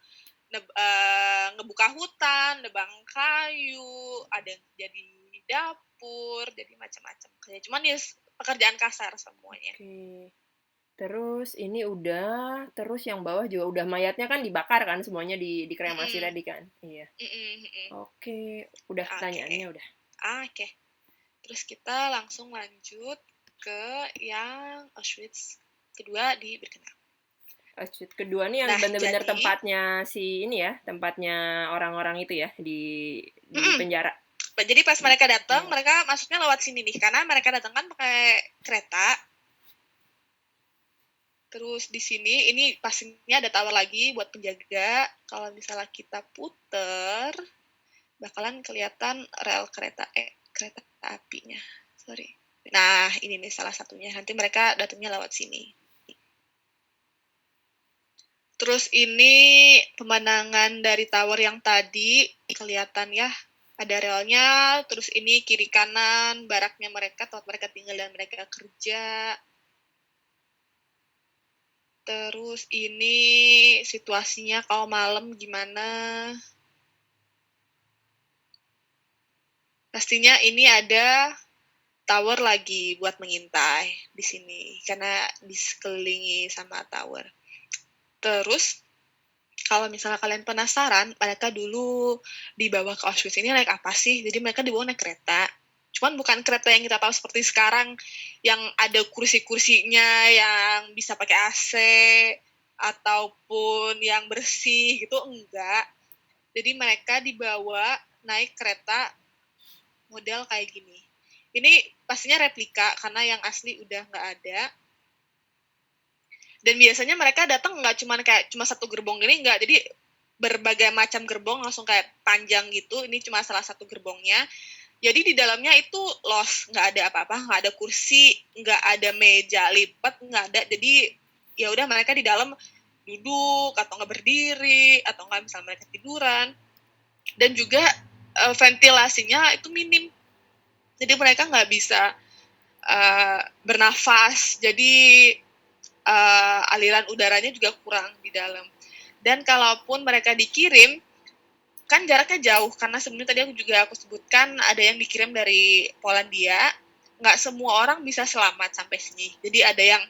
ngebuka hutan, nebang kayu, ada yang jadi dapur, jadi macam-macam. Cuman ya pekerjaan kasar semuanya. Oke. Terus ini udah, terus yang bawah juga udah, mayatnya kan dibakar kan semuanya dikremasi tadi kan? Iya. Oke, udah pertanyaannya udah. Oke. Terus kita langsung lanjut ke yang Auschwitz kedua di Birkenau. Auschwitz kedua nih yang benar-benar tempatnya si ini ya, tempatnya orang-orang itu ya di penjara. Jadi pas mereka datang, mereka masuknya lewat sini nih, karena mereka datang kan pakai kereta. Terus di sini, ini pastinya ada tower lagi buat penjaga. Kalau misalnya kita puter, bakalan kelihatan rel kereta apinya. Sorry. Nah, ini nih salah satunya. Nanti mereka datangnya lewat sini. Terus ini pemandangan dari tower yang tadi kelihatan ya. Ada relnya, terus ini kiri kanan baraknya mereka, tempat mereka tinggal dan mereka kerja. Terus ini situasinya kalau malam gimana? Pastinya ini ada tower lagi buat mengintai di sini karena disekelilingi sama tower. Terus kalau misalnya kalian penasaran, mereka dulu dibawa ke Auschwitz ini naik apa sih? Jadi mereka dibawa naik kereta. Cuman bukan kereta yang kita tahu seperti sekarang, yang ada kursi-kursinya, yang bisa pakai AC, ataupun yang bersih gitu, enggak. Jadi mereka dibawa naik kereta model kayak gini. Ini pastinya replika, karena yang asli udah nggak ada. Dan biasanya mereka datang nggak cuma satu gerbong gini, nggak. Jadi berbagai macam gerbong langsung kayak panjang gitu. Ini cuma salah satu gerbongnya. Jadi di dalamnya itu los, nggak ada apa-apa, nggak ada kursi, nggak ada meja lipat, nggak ada. Jadi ya udah mereka di dalam duduk atau nggak berdiri atau nggak misalnya mereka tiduran. Dan juga ventilasinya itu minim. Jadi mereka nggak bisa bernafas. Jadi aliran udaranya juga kurang di dalam. Dan kalaupun mereka dikirim, kan jaraknya jauh, karena sebelumnya tadi aku sebutkan ada yang dikirim dari Polandia, nggak semua orang bisa selamat sampai sini. Jadi ada yang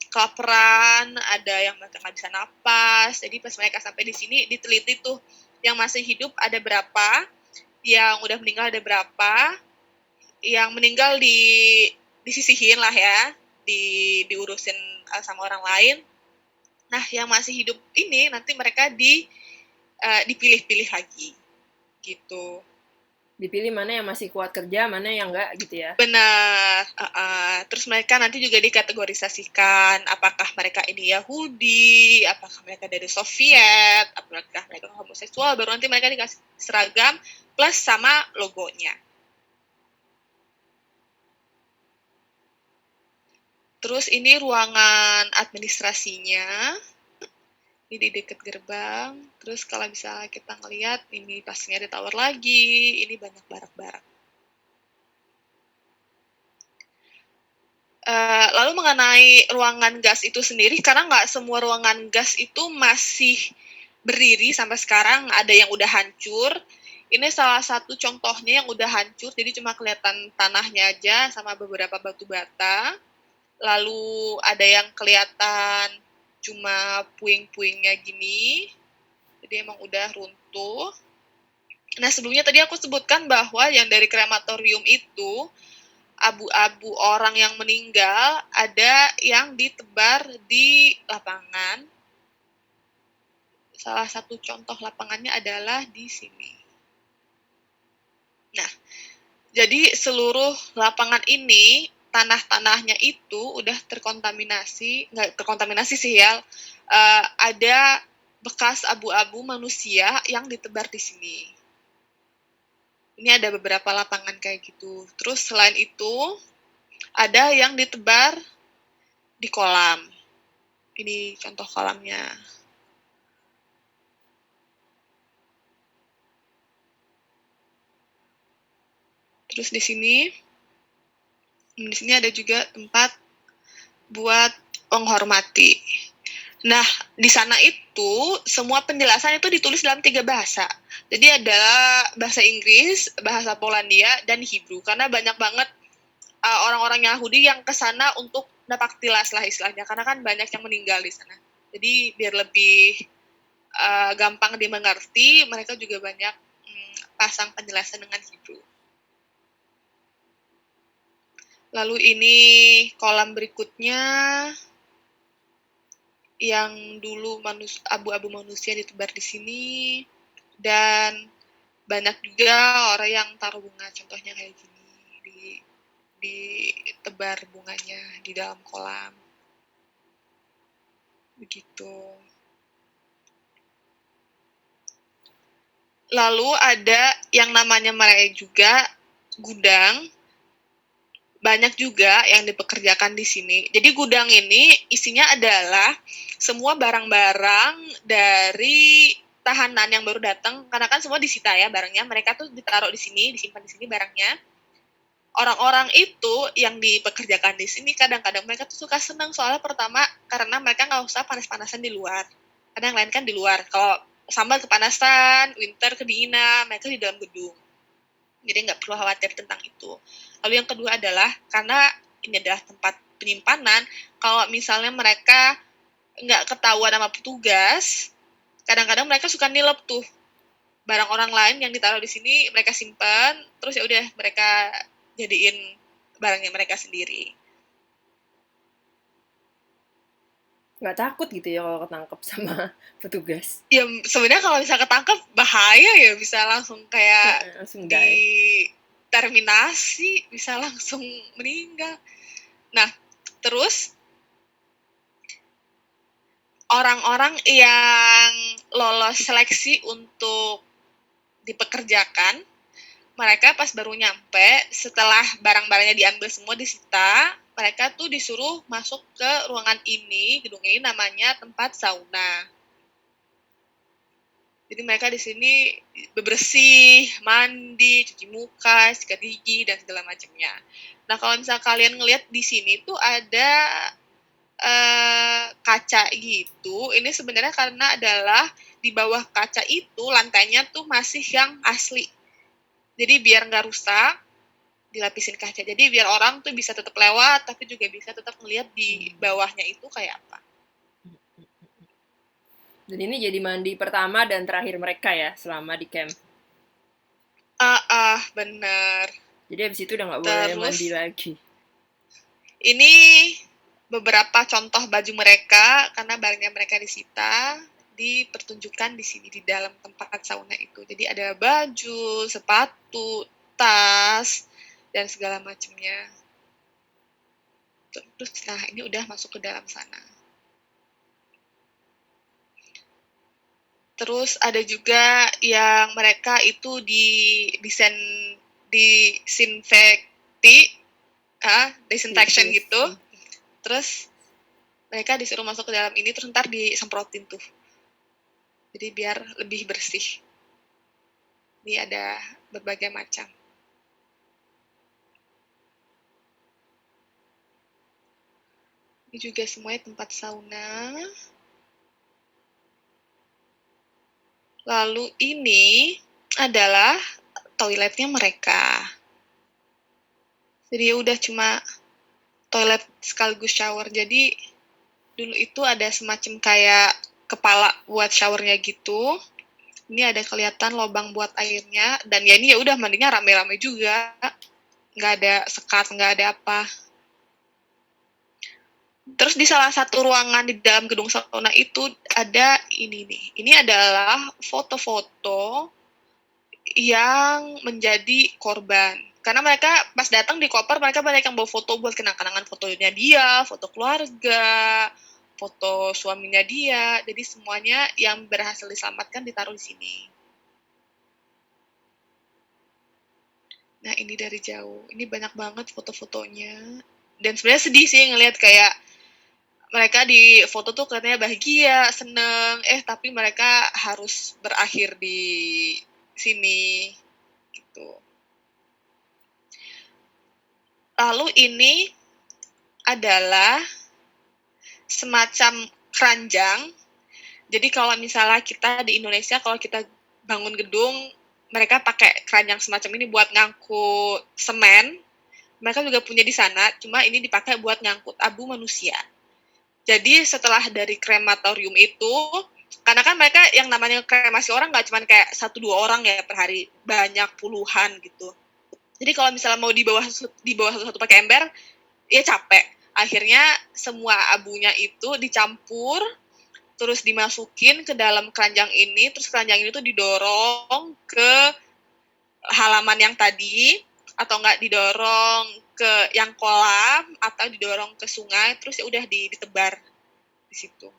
kelaparan, ada yang mereka nggak bisa napas. Jadi pas mereka sampai di sini diteliti tuh yang masih hidup ada berapa, yang udah meninggal ada berapa, yang meninggal disisihin lah ya, diurusin sama orang lain. Nah, yang masih hidup ini nanti mereka dipilih-pilih lagi, gitu. Dipilih mana yang masih kuat kerja, mana yang enggak gitu ya. Benar. Terus mereka nanti juga dikategorisasikan, apakah mereka ini Yahudi, apakah mereka dari Soviet, apakah mereka homoseksual, baru nanti mereka dikasih seragam plus sama logonya. Terus ini ruangan administrasinya, ini di dekat gerbang. Terus kalau bisa kita ngelihat, ini pastinya ada tower lagi, ini banyak barak-barak. Lalu mengenai ruangan gas itu sendiri, karena nggak semua ruangan gas itu masih berdiri sampai sekarang, ada yang udah hancur. Ini salah satu contohnya yang udah hancur, jadi cuma kelihatan tanahnya aja sama beberapa batu bata. Lalu ada yang kelihatan cuma puing-puingnya gini, jadi emang udah runtuh. Nah, sebelumnya tadi aku sebutkan bahwa yang dari krematorium itu, abu-abu orang yang meninggal ada yang ditebar di lapangan. Salah satu contoh lapangannya adalah di sini. Nah, jadi seluruh lapangan ini, tanah-tanahnya itu udah terkontaminasi, nggak terkontaminasi sih ya, ada bekas abu-abu manusia yang ditebar di sini. Ini ada beberapa lapangan kayak gitu. Terus selain itu, ada yang ditebar di kolam. Ini contoh kolamnya. Terus di sini ada juga tempat buat menghormati. Nah, di sana itu semua penjelasan itu ditulis dalam 3 bahasa. Jadi ada bahasa Inggris, bahasa Polandia, dan Hebrew. Karena banyak banget orang-orang Yahudi yang ke sana untuk dapat tilas lah istilahnya. Karena kan banyak yang meninggal di sana. Jadi biar lebih gampang dimengerti, mereka juga banyak pasang penjelasan dengan Hebrew. Lalu ini kolam berikutnya, yang dulu abu-abu manusia ditebar di sini, dan banyak juga orang yang taruh bunga, contohnya kayak gini, ditebar bunganya di dalam kolam, begitu. Lalu ada yang namanya mereka juga gudang, banyak juga yang dipekerjakan di sini. Jadi gudang ini isinya adalah semua barang-barang dari tahanan yang baru datang, karena kan semua disita ya barangnya, mereka tuh ditaruh di sini, disimpan di sini barangnya. Orang-orang itu yang dipekerjakan di sini kadang-kadang mereka tuh suka senang, soalnya pertama karena mereka nggak usah panas-panasan di luar. Kadang lain kan di luar. Kalau summer kepanasan, winter kedinginan, mereka di dalam gedung. Jadi nggak perlu khawatir tentang itu. Lalu yang kedua adalah karena ini adalah tempat penyimpanan, kalau misalnya mereka nggak ketahuan sama petugas, kadang-kadang mereka suka nilep tuh barang orang lain yang ditaruh di sini, mereka simpan, terus ya udah mereka jadiin barangnya mereka sendiri. Nggak takut gitu ya kalau ketangkep sama petugas? Ya sebenarnya kalau bisa ketangkep bahaya ya, bisa langsung kayak Langsung di die. terminasi, bisa langsung meninggal. Nah, terus orang-orang yang lolos seleksi untuk dipekerjakan, mereka pas baru nyampe, setelah barang-barangnya diambil semua disita, mereka tuh disuruh masuk ke ruangan ini, gedung ini namanya tempat sauna. Jadi mereka di sini bebersih, mandi, cuci muka, sikat gigi, dan segala macamnya. Nah, kalau misal kalian ngelihat di sini tuh ada kaca gitu. Ini sebenarnya karena adalah di bawah kaca itu lantainya tuh masih yang asli. Jadi biar nggak rusak, dilapisin kaca. Jadi biar orang tuh bisa tetap lewat, tapi juga bisa tetap melihat di bawahnya itu kayak apa. Dan ini jadi mandi pertama dan terakhir mereka ya selama di camp. Bener. Jadi abis itu udah nggak boleh Terus mandi lagi. ini beberapa contoh baju mereka, karena barangnya mereka disita, dipertunjukkan di sini di dalam tempat sauna itu. Jadi ada baju, sepatu, tas, dan segala macamnya. Terus nah ini udah masuk ke dalam sana. Terus ada juga yang mereka itu disinfection gitu. Terus mereka disuruh masuk ke dalam ini, terus ntar disemprotin tuh. Jadi biar lebih bersih. Ini ada berbagai macam. Ini juga semuanya tempat sauna. Lalu ini adalah toiletnya mereka. Jadi udah cuma toilet sekaligus shower. Jadi dulu itu ada semacam kayak kepala buat showernya gitu. Ini ada kelihatan lubang buat airnya, dan ya ini ya udah mandinya rame-rame juga. Nggak ada sekat, nggak ada apa. Terus di salah satu ruangan di dalam gedung sauna itu ada ini nih. Ini adalah foto-foto yang menjadi korban. Karena mereka pas datang di koper, mereka banyak yang bawa foto buat kenang-kenangan, fotonya dia, foto keluarga, foto suaminya dia. Jadi semuanya yang berhasil diselamatkan ditaruh di sini. Nah, ini dari jauh. Ini banyak banget foto-fotonya. Dan sebenarnya sedih sih ngelihat kayak mereka di foto tuh kelihatannya bahagia, seneng, tapi mereka harus berakhir di sini gitu. Lalu ini adalah semacam keranjang. Jadi kalau misalnya kita di Indonesia, kalau kita bangun gedung, mereka pakai keranjang semacam ini buat ngangkut semen. Mereka juga punya di sana, cuma ini dipakai buat ngangkut abu manusia. Jadi setelah dari krematorium itu, karena kan mereka yang namanya kremasi orang nggak cuma kayak 1-2 orang ya per hari, banyak puluhan gitu. Jadi kalau misalnya mau di bawah satu pakai ember, ya capek. Akhirnya semua abunya itu dicampur, terus dimasukin ke dalam keranjang ini, terus keranjang ini tuh didorong ke halaman yang tadi, atau enggak didorong ke yang kolam, atau didorong ke sungai, terus ya udah ditebar di situ.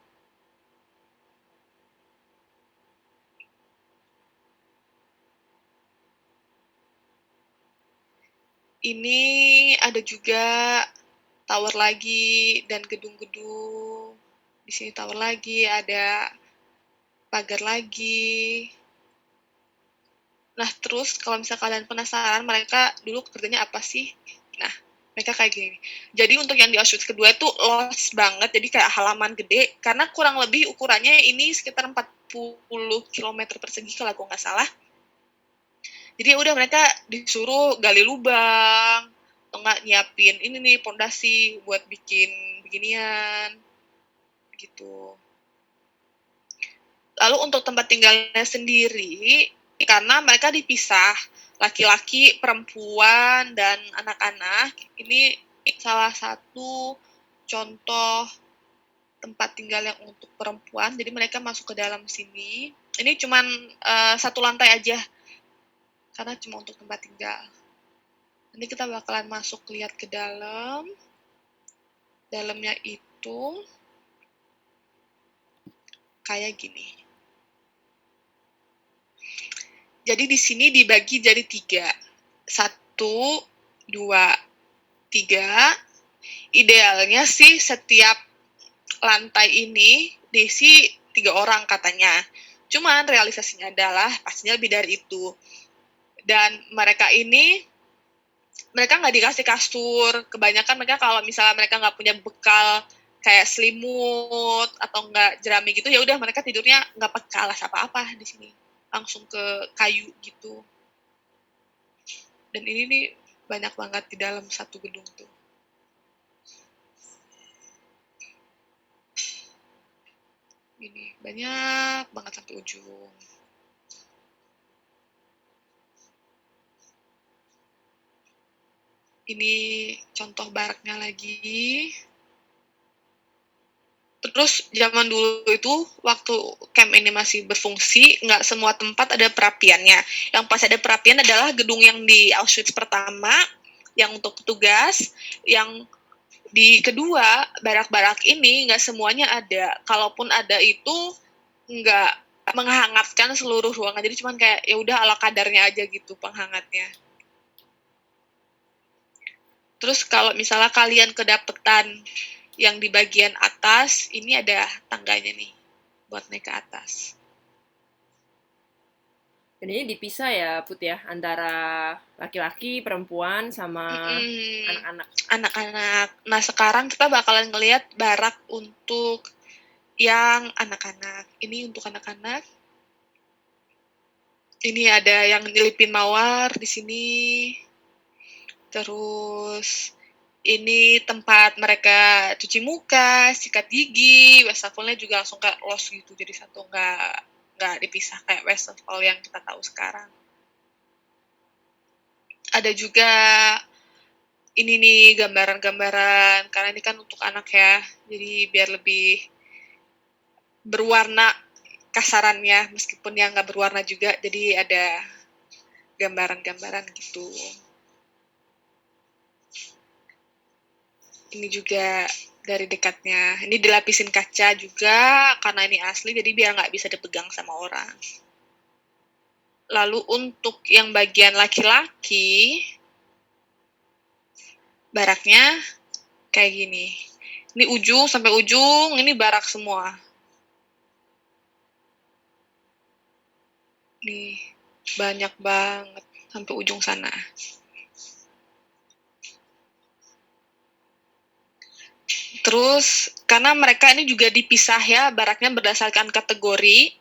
Ini ada juga tower lagi dan gedung-gedung. Di sini tower lagi, ada pagar lagi. Nah, terus kalau misalnya kalian penasaran mereka dulu kerjanya apa sih? Nah, mereka kayak gini. Jadi untuk yang di Auschwitz kedua itu luas banget, jadi kayak halaman gede, karena kurang lebih ukurannya ini sekitar 40 km persegi kalau aku nggak salah. Jadi udah mereka disuruh gali lubang, atau nggak nyiapin ini nih pondasi buat bikin beginian, gitu. Lalu untuk tempat tinggalnya sendiri, karena mereka dipisah, laki-laki, perempuan, dan anak-anak, ini salah satu contoh tempat tinggal yang untuk perempuan, jadi mereka masuk ke dalam sini. Ini cuman satu lantai aja, karena cuma untuk tempat tinggal. Nanti kita bakalan masuk lihat ke dalam. Dalamnya itu kayak gini. Jadi di sini dibagi jadi 3. 1, 2, 3. Idealnya sih setiap lantai ini diisi 3 orang katanya. Cuman realisasinya adalah pastinya lebih dari itu. Dan mereka nggak dikasih kasur. Kebanyakan mereka kalau misalnya mereka nggak punya bekal kayak selimut atau nggak jerami gitu, ya udah mereka tidurnya nggak pakai alas apa-apa di sini, langsung ke kayu gitu. Dan ini nih banyak banget di dalam satu gedung tuh. Ini banyak banget sampai ujung. Ini contoh baraknya lagi. Terus zaman dulu itu waktu camp ini masih berfungsi, nggak semua tempat ada perapiannya. Yang pas ada perapian adalah gedung yang di Auschwitz pertama, yang untuk petugas, yang di kedua, barak-barak ini nggak semuanya ada. Kalaupun ada itu nggak menghangatkan seluruh ruangan. Jadi cuman kayak ya udah ala kadarnya aja gitu penghangatnya. Terus kalau misalnya kalian kedapetan yang di bagian atas, ini ada tangganya nih buat naik ke atas. Dan ini dipisah ya, Put ya, antara laki-laki, perempuan, sama anak-anak. Anak-anak. Nah, sekarang kita bakalan ngelihat barak untuk yang anak-anak. Ini untuk anak-anak. Ini ada yang nyelipin mawar di sini. Terus ini tempat mereka cuci muka, sikat gigi, wastafelnya juga langsung kayak los gitu, jadi satu nggak dipisah kayak wastafel yang kita tahu sekarang. Ada juga ini nih gambaran-gambaran, karena ini kan untuk anak ya, jadi biar lebih berwarna kasarannya, meskipun yang nggak berwarna juga, jadi ada gambaran-gambaran gitu. Ini juga dari dekatnya. Ini dilapisin kaca juga, karena ini asli, jadi biar nggak bisa dipegang sama orang. Lalu untuk yang bagian laki-laki, baraknya kayak gini. Ini ujung sampai ujung, ini barak semua. Nih, banyak banget sampai ujung sana. Terus, karena mereka ini juga dipisah ya, baraknya berdasarkan kategori.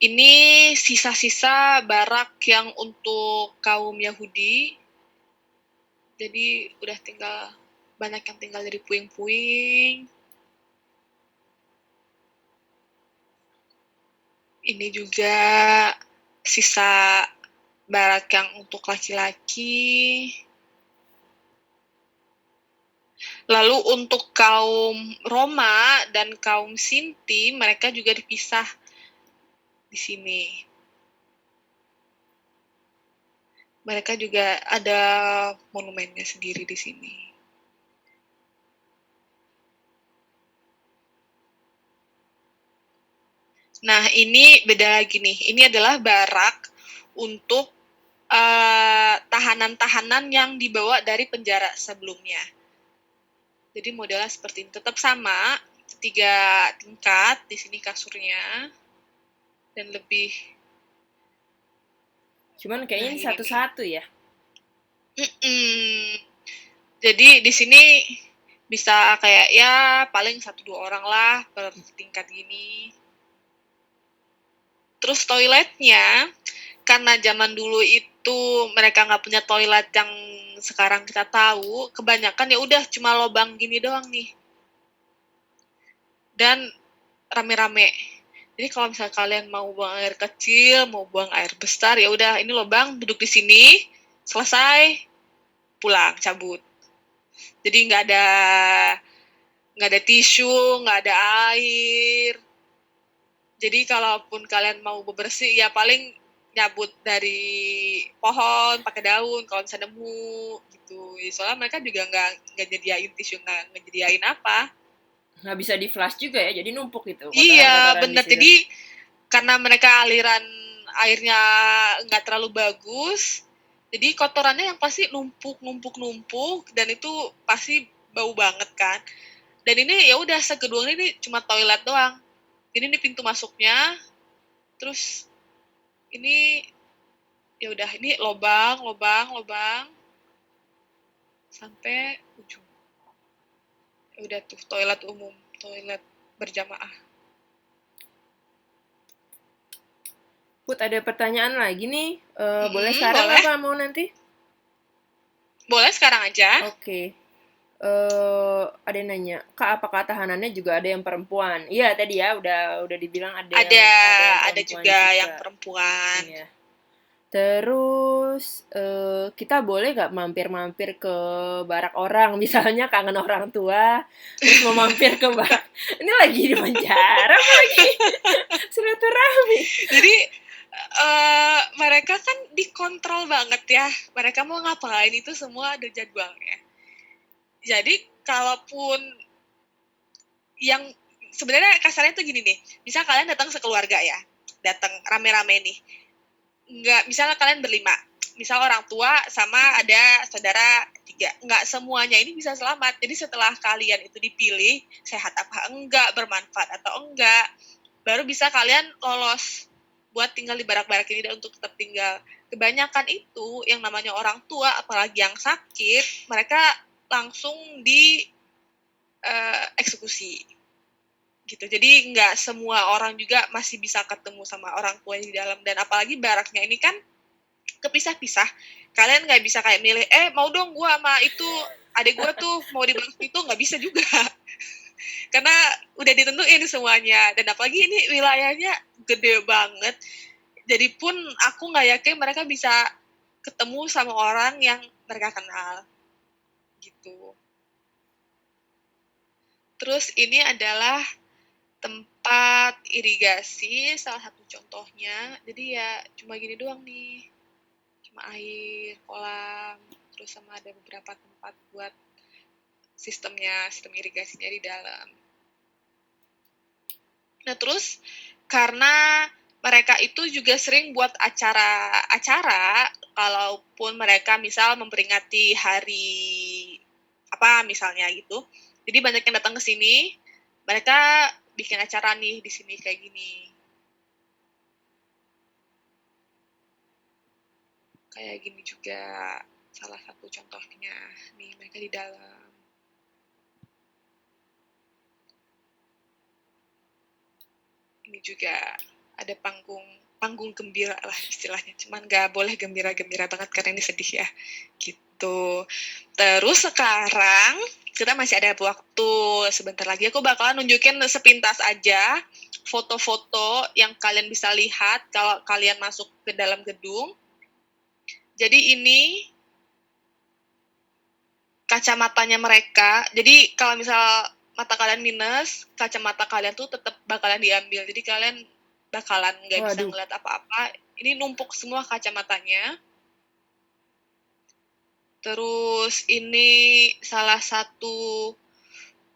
Ini sisa-sisa barak yang untuk kaum Yahudi. Jadi udah tinggal, banyak yang tinggal dari puing-puing. Ini juga sisa barak yang untuk laki-laki. Lalu untuk kaum Roma dan kaum Sinti, mereka juga dipisah di sini. Mereka juga ada monumennya sendiri di sini. Nah, ini beda lagi nih. Ini adalah barak untuk tahanan-tahanan yang dibawa dari penjara sebelumnya. Jadi modelnya seperti ini, tetap sama, 3 tingkat di sini kasurnya, dan lebih. Cuman kayaknya Nah, ini ini satu-satu ya. Jadi di sini bisa kayak ya paling 1-2 orang lah per tingkat gini. Terus toiletnya, karena zaman dulu itu mereka nggak punya toilet yang sekarang kita tahu, kebanyakan ya udah cuma lobang gini doang nih. Dan rame-rame. Jadi kalau misalnya kalian mau buang air kecil, mau buang air besar, ya udah ini lobang, duduk di sini, selesai, pulang, cabut. Jadi nggak ada tisu, nggak ada air. Jadi kalaupun kalian mau bebersih, ya paling nyabut dari pohon pakai daun kalau bisa nemu gitu. Soalnya mereka juga nggak nyediain tisu, nggak nyediain apa. Nggak bisa di flush juga ya, jadi numpuk gitu Iya, kotoran-kotoran di bener. situ. Jadi karena mereka aliran airnya nggak terlalu bagus, jadi kotorannya yang pasti numpuk dan itu pasti bau banget kan. Dan ini ya udah segedung ini cuma toilet doang. Ini pintu masuknya, terus ini ya udah ini lobang sampai ujung. Ya udah tuh toilet umum, toilet berjamaah. Put, ada pertanyaan lagi nih. Boleh sekarang boleh. apa mau nanti? Boleh sekarang aja. Oke. Ada yang nanya, Kak, apakah tahanannya juga ada yang perempuan? Iya, tadi ya udah dibilang ada yang Ada perempuan juga juga. yang perempuan. Iya. Terus kita boleh nggak mampir-mampir ke barak orang, misalnya kangen orang tua, terus mau mampir ke barak. Ini lagi di penjara apa lagi silaturahmi? Jadi mereka kan dikontrol banget ya. Mereka mau ngapain itu semua ada jadwalnya. Jadi kalaupun yang sebenarnya kasarnya tuh gini nih, misal kalian datang sekeluarga ya, datang rame-rame nih, nggak, misalnya kalian berlima, misal orang tua sama ada saudara 3, nggak semuanya ini bisa selamat. Jadi setelah kalian itu dipilih sehat apa enggak, bermanfaat atau enggak, baru bisa kalian lolos buat tinggal di barak-barak ini dan untuk tetap tinggal. Kebanyakan itu yang namanya orang tua, apalagi yang sakit, mereka langsung di eksekusi gitu. Jadi nggak semua orang juga masih bisa ketemu sama orang tua di dalam, dan apalagi baraknya ini kan kepisah-pisah. Kalian nggak bisa kayak milih, mau dong gue sama itu adik gue tuh mau di barak itu, nggak bisa juga. Karena udah ditentuin semuanya, dan apalagi ini wilayahnya gede banget. Jadi pun aku nggak yakin mereka bisa ketemu sama orang yang mereka kenal gitu. Terus ini adalah tempat irigasi, salah satu contohnya. Jadi ya cuma gini doang nih, cuma air, kolam, terus sama ada beberapa tempat buat sistem irigasinya di dalam. Nah terus karena mereka itu juga sering buat acara-acara, kalaupun mereka misal memperingati hari apa misalnya gitu. Jadi banyak yang datang ke sini, mereka bikin acara nih di sini kayak gini. Kayak gini juga salah satu contohnya. Nih mereka di dalam. Ini juga ada panggung gembira lah istilahnya. Cuman nggak boleh gembira-gembira banget karena ini sedih ya. Gitu. Terus sekarang kita masih ada waktu sebentar lagi. Aku bakalan nunjukin sepintas aja foto-foto yang kalian bisa lihat kalau kalian masuk ke dalam gedung. Jadi ini kacamatanya mereka. Jadi kalau misal mata kalian minus, kacamata kalian tuh tetap bakalan diambil. Jadi kalian bakalan nggak bisa ngeliat apa-apa. Ini numpuk semua kacamatanya. Terus ini salah satu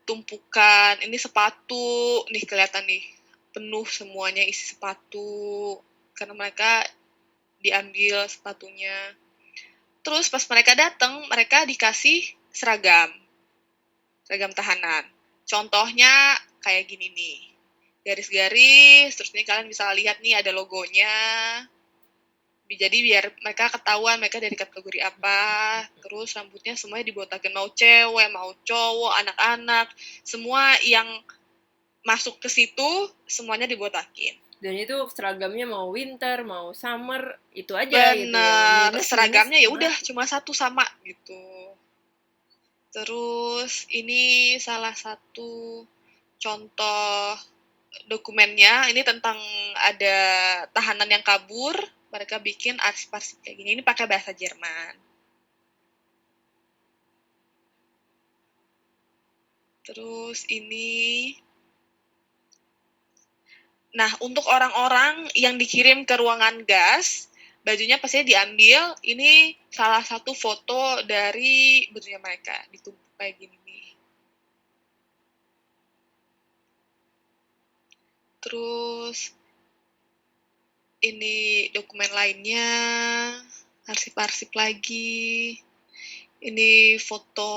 tumpukan, ini sepatu, nih kelihatan nih, penuh semuanya isi sepatu. Karena mereka diambil sepatunya. Terus pas mereka datang, mereka dikasih seragam tahanan. Contohnya kayak gini nih, garis-garis, terus nih kalian bisa lihat nih ada logonya. Jadi biar mereka ketahuan mereka dari kategori apa. Terus rambutnya semuanya dibotakin, mau cewek, mau cowok, anak-anak, semua yang masuk ke situ semuanya dibotakin. Dan itu seragamnya mau winter, mau summer, itu aja gitu ya. Bener, Minus, seragamnya ya minus, udah cuma satu sama gitu. Terus ini salah satu contoh dokumennya, ini tentang ada tahanan yang kabur, mereka bikin arsip-arsip kayak gini, ini pakai bahasa Jerman. Terus ini, nah untuk orang-orang yang dikirim ke ruangan gas, bajunya pastinya diambil, ini salah satu foto dari bajunya mereka, ditumpuk kayak gini nih. Terus ini dokumen lainnya, arsip-arsip lagi. Ini foto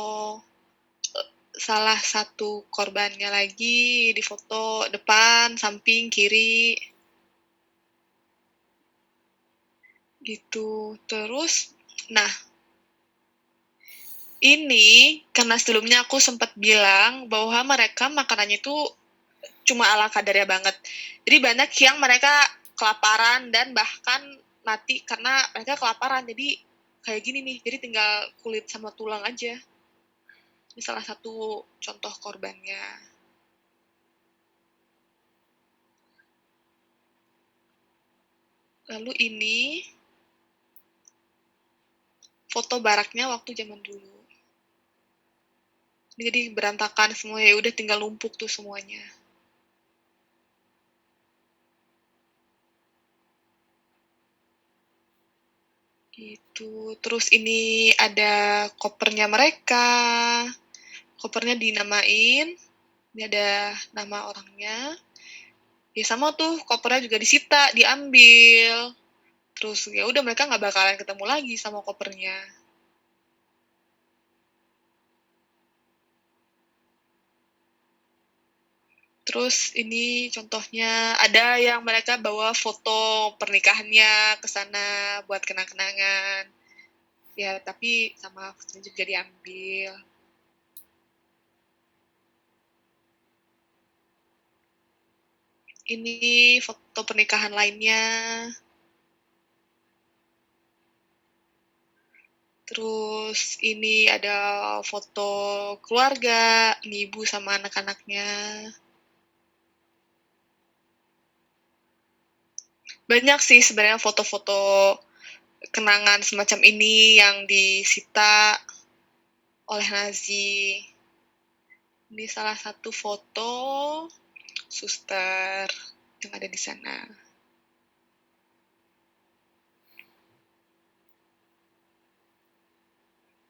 salah satu korbannya lagi, di foto depan, samping, kiri. Gitu. Terus, nah, ini karena sebelumnya aku sempat bilang bahwa mereka makanannya itu cuma ala kadarnya banget. Jadi banyak yang mereka kelaparan dan bahkan mati karena mereka kelaparan. Jadi kayak gini nih, jadi tinggal kulit sama tulang aja. Ini salah satu contoh korbannya. Lalu ini foto baraknya waktu zaman dulu. Jadi berantakan semua, ya udah tinggal numpuk tuh semuanya. Gitu. Terus ini ada kopernya mereka. Kopernya dinamain. Ini ada nama orangnya. Ya sama tuh, kopernya juga disita, diambil. Terus ya udah mereka nggak bakalan ketemu lagi sama kopernya. Terus ini contohnya ada yang mereka bawa foto pernikahannya ke sana buat kenang-kenangan. Ya tapi sama fotonya juga diambil. Ini foto pernikahan lainnya. Terus ini ada foto keluarga, ini ibu sama anak-anaknya. Banyak sih sebenarnya foto-foto kenangan semacam ini yang disita oleh Nazi. Ini salah satu foto suster yang ada di sana.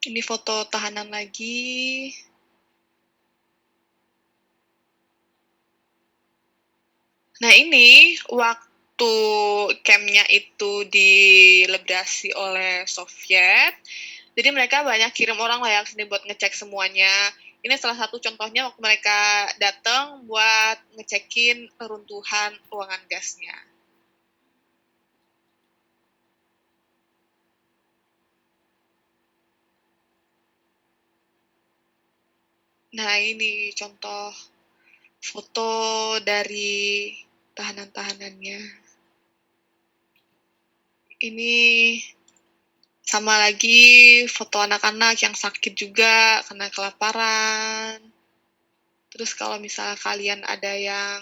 Ini foto tahanan lagi. Nah ini waktu campnya itu dilebrasi oleh Soviet, jadi mereka banyak kirim orang lah yang sini buat ngecek semuanya. Ini salah satu contohnya waktu mereka datang buat ngecekin runtuhan ruangan gasnya. Nah ini contoh foto dari tahanan-tahanannya. Ini sama lagi foto anak-anak yang sakit juga karena kelaparan. Terus kalau misalnya kalian ada yang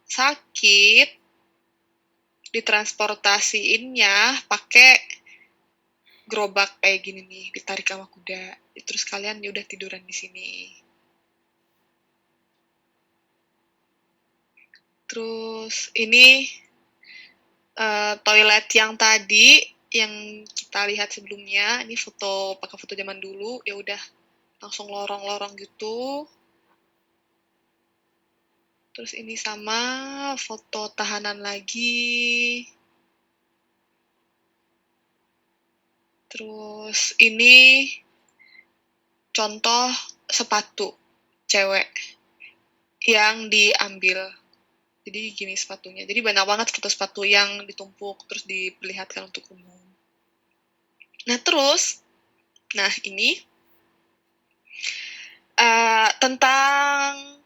sakit, ditransportasiinnya pakai gerobak kayak gini nih, ditarik sama kuda. Terus kalian ya udah tiduran di sini. Terus ini toilet yang tadi yang kita lihat sebelumnya, ini foto pakai foto zaman dulu, ya udah langsung lorong-lorong gitu. Terus ini sama foto tahanan lagi. Terus ini contoh sepatu cewek yang diambil. Jadi gini sepatunya. Jadi banyak banget sepatu-sepatu yang ditumpuk terus diperlihatkan untuk umum. Nah terus, ini tentang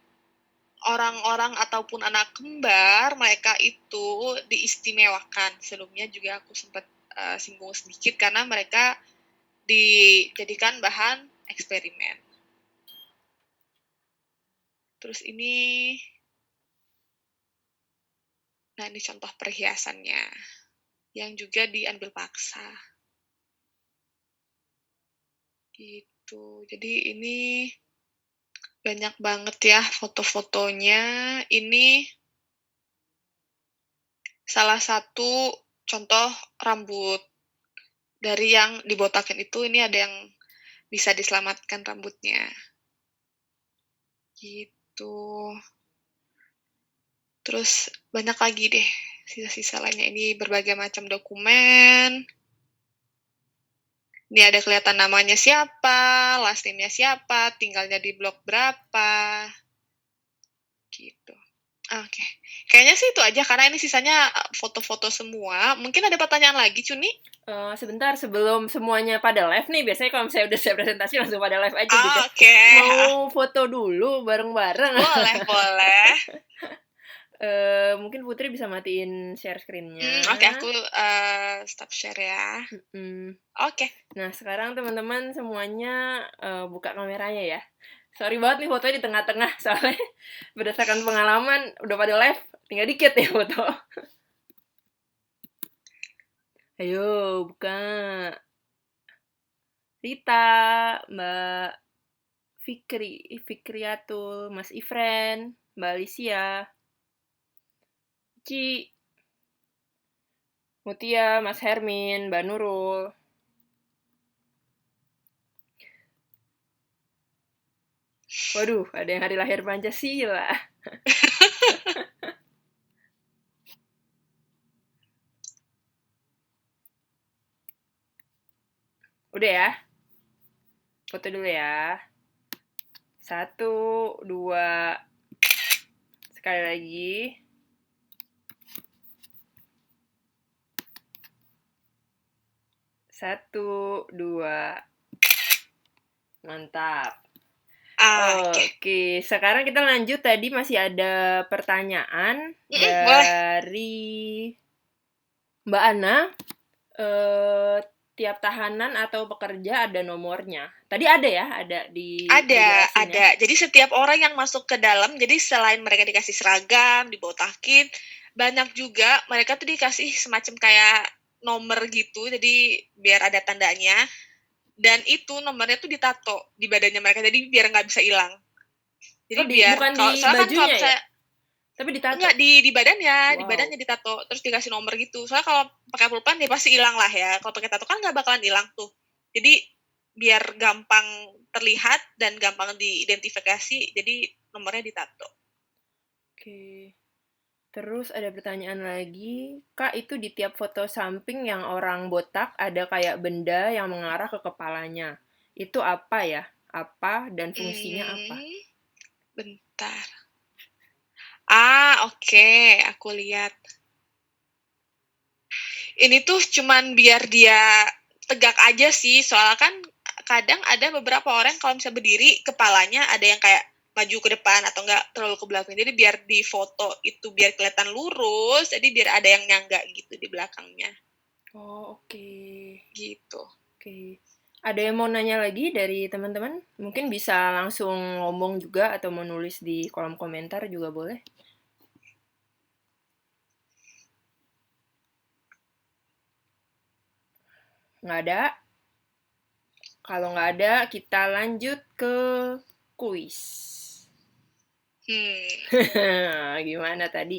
orang-orang ataupun anak kembar, mereka itu diistimewakan. Sebelumnya juga aku sempat singgung sedikit karena mereka dijadikan bahan eksperimen. Terus ini contoh perhiasannya yang juga diambil paksa. Gitu. Jadi ini banyak banget ya foto-fotonya. Ini salah satu contoh rambut. Dari yang dibotakin itu, ini ada yang bisa diselamatkan rambutnya. Gitu. Terus banyak lagi deh sisa-sisa lainnya. Ini berbagai macam dokumen. Ini ada kelihatan namanya siapa, last name-nya siapa, tinggalnya di blok berapa. Gitu. Oke. Kayaknya sih itu aja, karena ini sisanya foto-foto semua. Mungkin ada pertanyaan lagi, Cuni? Sebentar, sebelum semuanya pada live nih, biasanya kalau misalnya udah saya presentasi langsung pada live aja gitu. Oke. Mau foto dulu bareng-bareng. Boleh. Mungkin Putri bisa matiin share screen-nya. Oke, aku stop share ya. Oke. Nah, sekarang teman-teman semuanya buka kameranya ya. Sorry banget nih fotonya di tengah-tengah, soalnya berdasarkan pengalaman udah pada live, tinggal dikit ya foto. Ayo, buka. Rita, Mbak Fikriatul, Mas Ifren, Mbak Alicia, Ci, Mutia, Mas Hermin, Mbak Nurul. Waduh, ada yang hari lahir Pancasila. Udah ya? Foto dulu ya. 1, 2. Sekali lagi. 1, 2. Mantap. Oke, sekarang kita lanjut. Tadi masih ada pertanyaan dari Mbak Ana. Tiap tahanan atau pekerja ada nomornya. Tadi ada ya? Ada di Ada. Ya? Jadi setiap orang yang masuk ke dalam, jadi selain mereka dikasih seragam, dibotakin, banyak juga mereka tuh dikasih semacam kayak nomor gitu, jadi biar ada tandanya. Dan itu nomornya tuh ditato di badannya mereka, jadi biar nggak bisa hilang. Jadi biar bukan di bajunya ya? Tapi ditato? Enggak, di badannya, di badannya ditato, terus dikasih nomor gitu. Soalnya kalau pakai pulpen dia pasti hilang lah ya. Kalau pakai tato kan nggak bakalan hilang tuh. Jadi biar gampang terlihat dan gampang diidentifikasi, jadi nomornya ditato. Oke. Terus ada pertanyaan lagi, Kak, itu di tiap foto samping yang orang botak ada kayak benda yang mengarah ke kepalanya. Itu apa ya? Apa dan fungsinya apa? Bentar. Oke, aku lihat. Ini tuh cuman biar dia tegak aja sih, soalnya kan kadang ada beberapa orang kalau misalnya berdiri, kepalanya ada yang kayak maju ke depan atau enggak terlalu ke belakang. Jadi biar di foto itu biar kelihatan lurus, jadi biar ada yang nyangga gitu di belakangnya. Oke. Gitu. Oke. Ada yang mau nanya lagi dari teman-teman? Mungkin bisa langsung ngomong juga atau menulis di kolom komentar juga boleh. Nggak ada? Kalau nggak ada, kita lanjut ke kuis. Gimana tadi?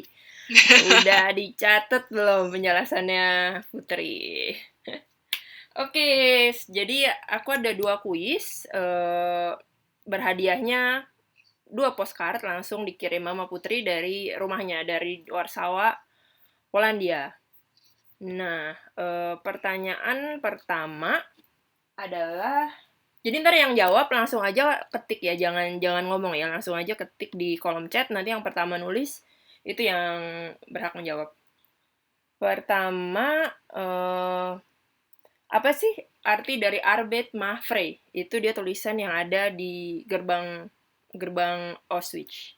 Udah dicatat belum penjelasannya Putri? Oke, jadi aku ada 2 kuis. Berhadiahnya 2 postcard langsung dikirim Mama Putri dari rumahnya, dari Warsawa, Polandia. Nah, pertanyaan pertama adalah, jadi ntar yang jawab langsung aja ketik ya, jangan ngomong ya, langsung aja ketik di kolom chat, nanti yang pertama nulis itu yang berhak menjawab. Pertama, apa sih arti dari Arbeit macht frei? Itu dia tulisan yang ada di gerbang Auschwitz.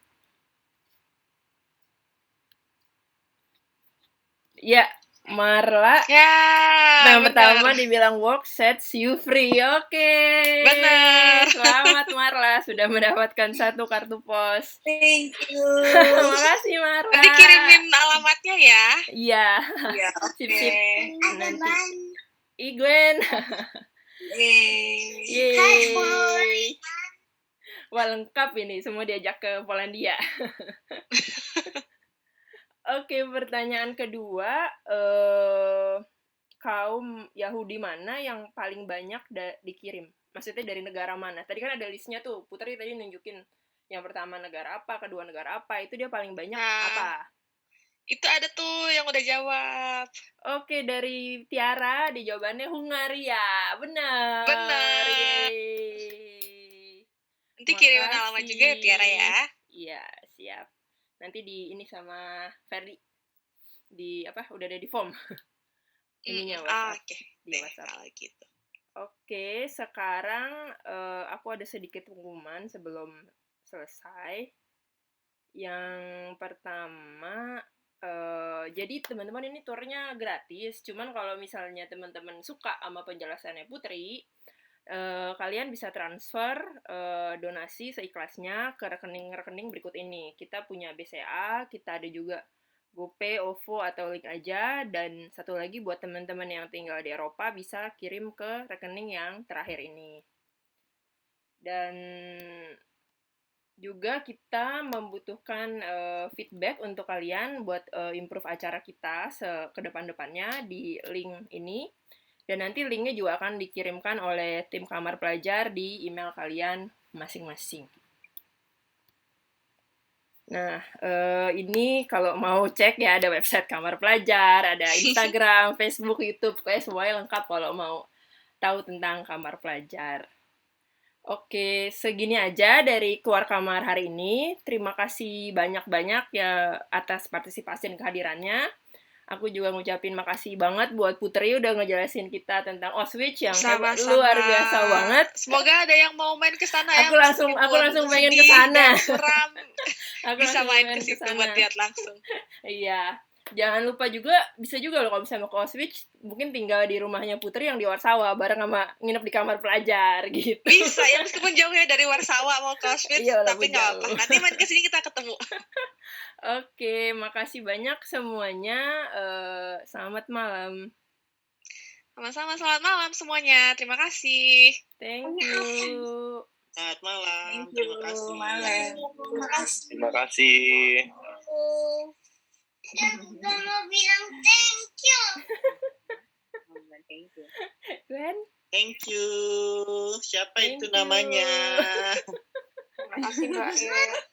Ya, Marla. Ya, Nah, benar. pertama dibilang work sets you free. Oke. Benar. Selamat Marla, sudah mendapatkan 1 kartu pos. Thank you. Makasih Marla. Nanti kirimin alamatnya ya. Iya. Ya, Sip, oke. sip. Ada Nanti. ban. Igwen. Yeay. Hai, boy. Yeay. Wah, lengkap ini, semua diajak ke Polandia. Oke, pertanyaan kedua, kaum Yahudi mana yang paling banyak dikirim? Maksudnya dari negara mana? Tadi kan ada listnya tuh, Putri tadi nunjukin yang pertama negara apa, kedua negara apa, itu dia paling banyak apa? Itu ada tuh yang udah jawab. Oke, dari Tiara di jawabannya Hungaria. Benar. Benar. Yeay. Nanti kirimin alamat juga ya Tiara ya. Iya, siap. Nanti di ini sama Ferdi. Di apa? Udah ada di form. Ininya WhatsApp. Oke. Di WhatsApp. Kalau gitu. Oke, sekarang aku ada sedikit pengumuman sebelum selesai. Yang pertama, jadi teman-teman ini turnya gratis. Cuman kalau misalnya teman-teman suka sama penjelasannya Putri, kalian bisa transfer donasi seikhlasnya ke rekening-rekening berikut ini. Kita punya BCA, kita ada juga GoPay, OVO, atau link aja. Dan satu lagi buat teman-teman yang tinggal di Eropa bisa kirim ke rekening yang terakhir ini. Dan juga kita membutuhkan feedback untuk kalian buat improve acara kita ke depan-depannya di link ini. Dan nanti linknya juga akan dikirimkan oleh tim Kamar Pelajar di email kalian masing-masing. Nah, ini kalau mau cek ya ada website Kamar Pelajar, ada Instagram, Facebook, YouTube, pokoknya semuanya lengkap kalau mau tahu tentang Kamar Pelajar. Oke, segini aja dari Keluar Kamar hari ini. Terima kasih banyak-banyak ya atas partisipasi dan kehadirannya. Aku juga ngucapin makasih banget buat Putri udah ngejelasin kita tentang Auschwitz yang Sama-sama. luar biasa banget. Semoga ada yang mau main ke sana ya. Aku langsung pengen ke sana. Aku bisa main ke situ buat lihat langsung. Iya. Jangan lupa juga, bisa juga loh kalau misalnya mau ke Auschwitz, mungkin tinggal di rumahnya Putri yang di Warsawa, bareng sama nginep di kamar pelajar, gitu. Bisa, ya meskipun jauh ya dari Warsawa mau ke Auschwitz, tapi nggak apa. Nanti main ke sini kita ketemu. Oke, makasih banyak semuanya. Selamat malam. Sama-sama, selamat malam semuanya. Terima kasih. Thank you. Selamat malam. Thank you. Malam. Terima kasih. Udah mau bilang thank you. Thank you. Gwen? Thank you. Siapa Thank itu you. namanya? Terima kasih Mbak.